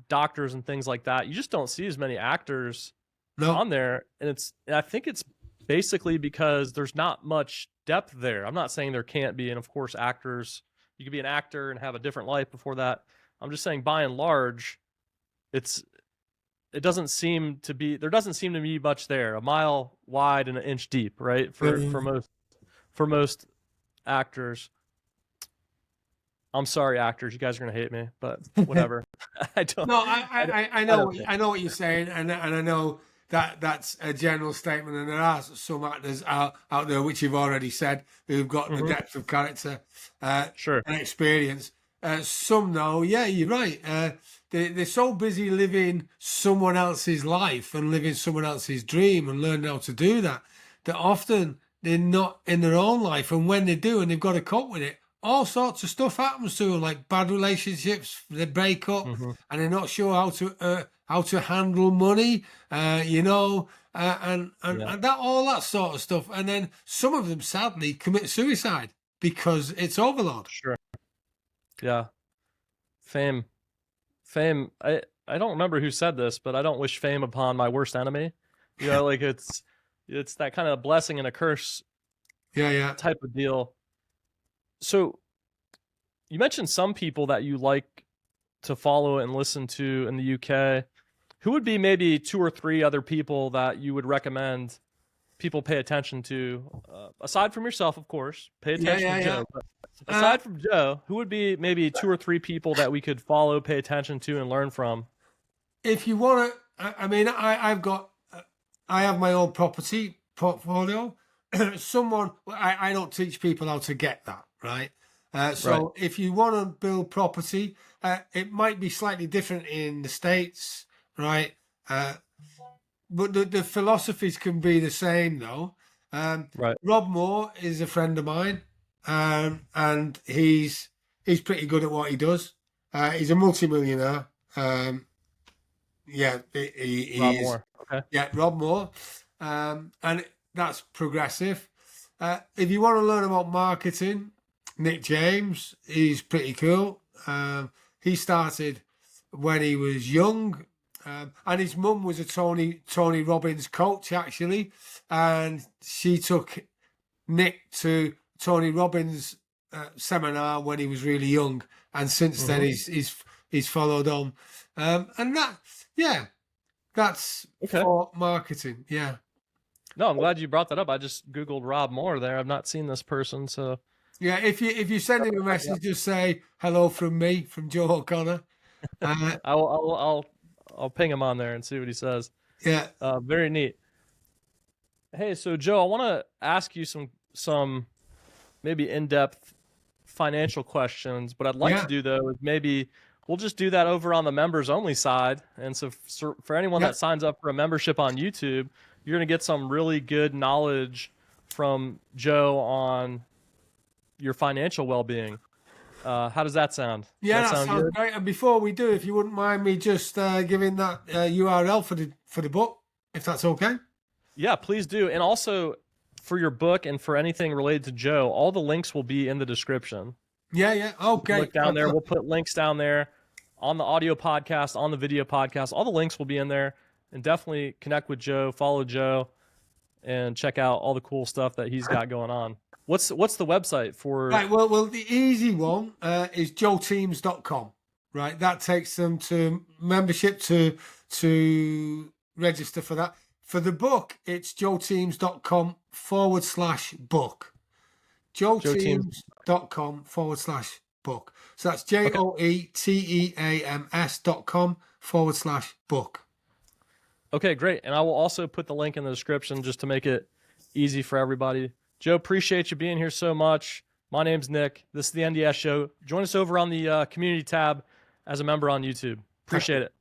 doctors and things like that. You just don't see as many actors on there. And I think it's basically because there's not much depth there. I'm not saying there can't be. And of course, actors, you could be an actor and have a different life before that. I'm just saying, by and large, there doesn't seem to be much there, a mile wide and an inch deep, right? For most actors. I'm sorry, actors, you guys are gonna hate me, but whatever. I don't. No, I know what you're saying, and I know that's a general statement, and there are some actors out there, which you've already said, who've got the depth of character, and experience. Some though, you're right. They're so busy living someone else's life and living someone else's dream and learning how to do that often they're not in their own life. And when they do, and they've got to cope with it, all sorts of stuff happens to them, like bad relationships, they break up, and they're not sure how to handle money, and that, all that sort of stuff. And then some of them sadly commit suicide because it's overload. Sure. Yeah. Fame. I don't remember who said this, but I don't wish fame upon my worst enemy. Like it's that kind of blessing and a curse Yeah. type of deal. So you mentioned some people that you like to follow and listen to in the UK. Who would be maybe 2 or 3 other people that you would recommend people pay attention to, aside from yourself, of course? Pay attention to Joe. But aside from Joe, who would be maybe 2 or 3 people that we could follow, pay attention to, and learn from? If you want to, I mean, I have my own property portfolio. I don't teach people how to get that, right? So if you want to build property, it might be slightly different in the States, right? But the philosophies can be the same, though. Right. Rob Moore is a friend of mine, and he's pretty good at what he does. He's a multimillionaire. Yeah, he Rob is. Moore. Okay. Yeah, Rob Moore, and that's progressive. If you want to learn about marketing, Nick James, he's pretty cool. He started when he was young, and his mum was a Tony Robbins coach, actually, and she took Nick to Tony Robbins seminar when he was really young, and since then he's followed on, and that's for marketing. Yeah. No, I'm glad you brought that up. I just Googled Rob Moore there. I've not seen this person, so yeah. If you send him a message, just say hello from me, from Joe O'Connor. I'll ping him on there and see what he says. Yeah. Very neat. Hey, so Joe, I want to ask you some maybe in-depth financial questions, but I'd like to do though is maybe we'll just do that over on the members only side. And so for anyone that signs up for a membership on YouTube, you're going to get some really good knowledge from Joe on your financial well-being. How does that sound? Yeah, that sounds good? great. And before we do, if you wouldn't mind me just giving that URL for the book, if that's okay. Yeah, please do. And also for your book and for anything related to Joe, all the links will be in the description. Yeah. Okay. Look down there. We'll put links down there on the audio podcast, on the video podcast. All the links will be in there. And definitely connect with Joe, follow Joe, and check out all the cool stuff that he's got going on. What's the website for? Right. Well, the easy one is joeteams.com. Right. That takes them to membership to register for that. For the book, it's joeteams.com/book. joeteams.com/book. So that's joeteams.com/book. Okay, great. And I will also put the link in the description just to make it easy for everybody. Joe, appreciate you being here so much. My name's Nick. This is the NDS Show. Join us over on the community tab as a member on YouTube. Appreciate it.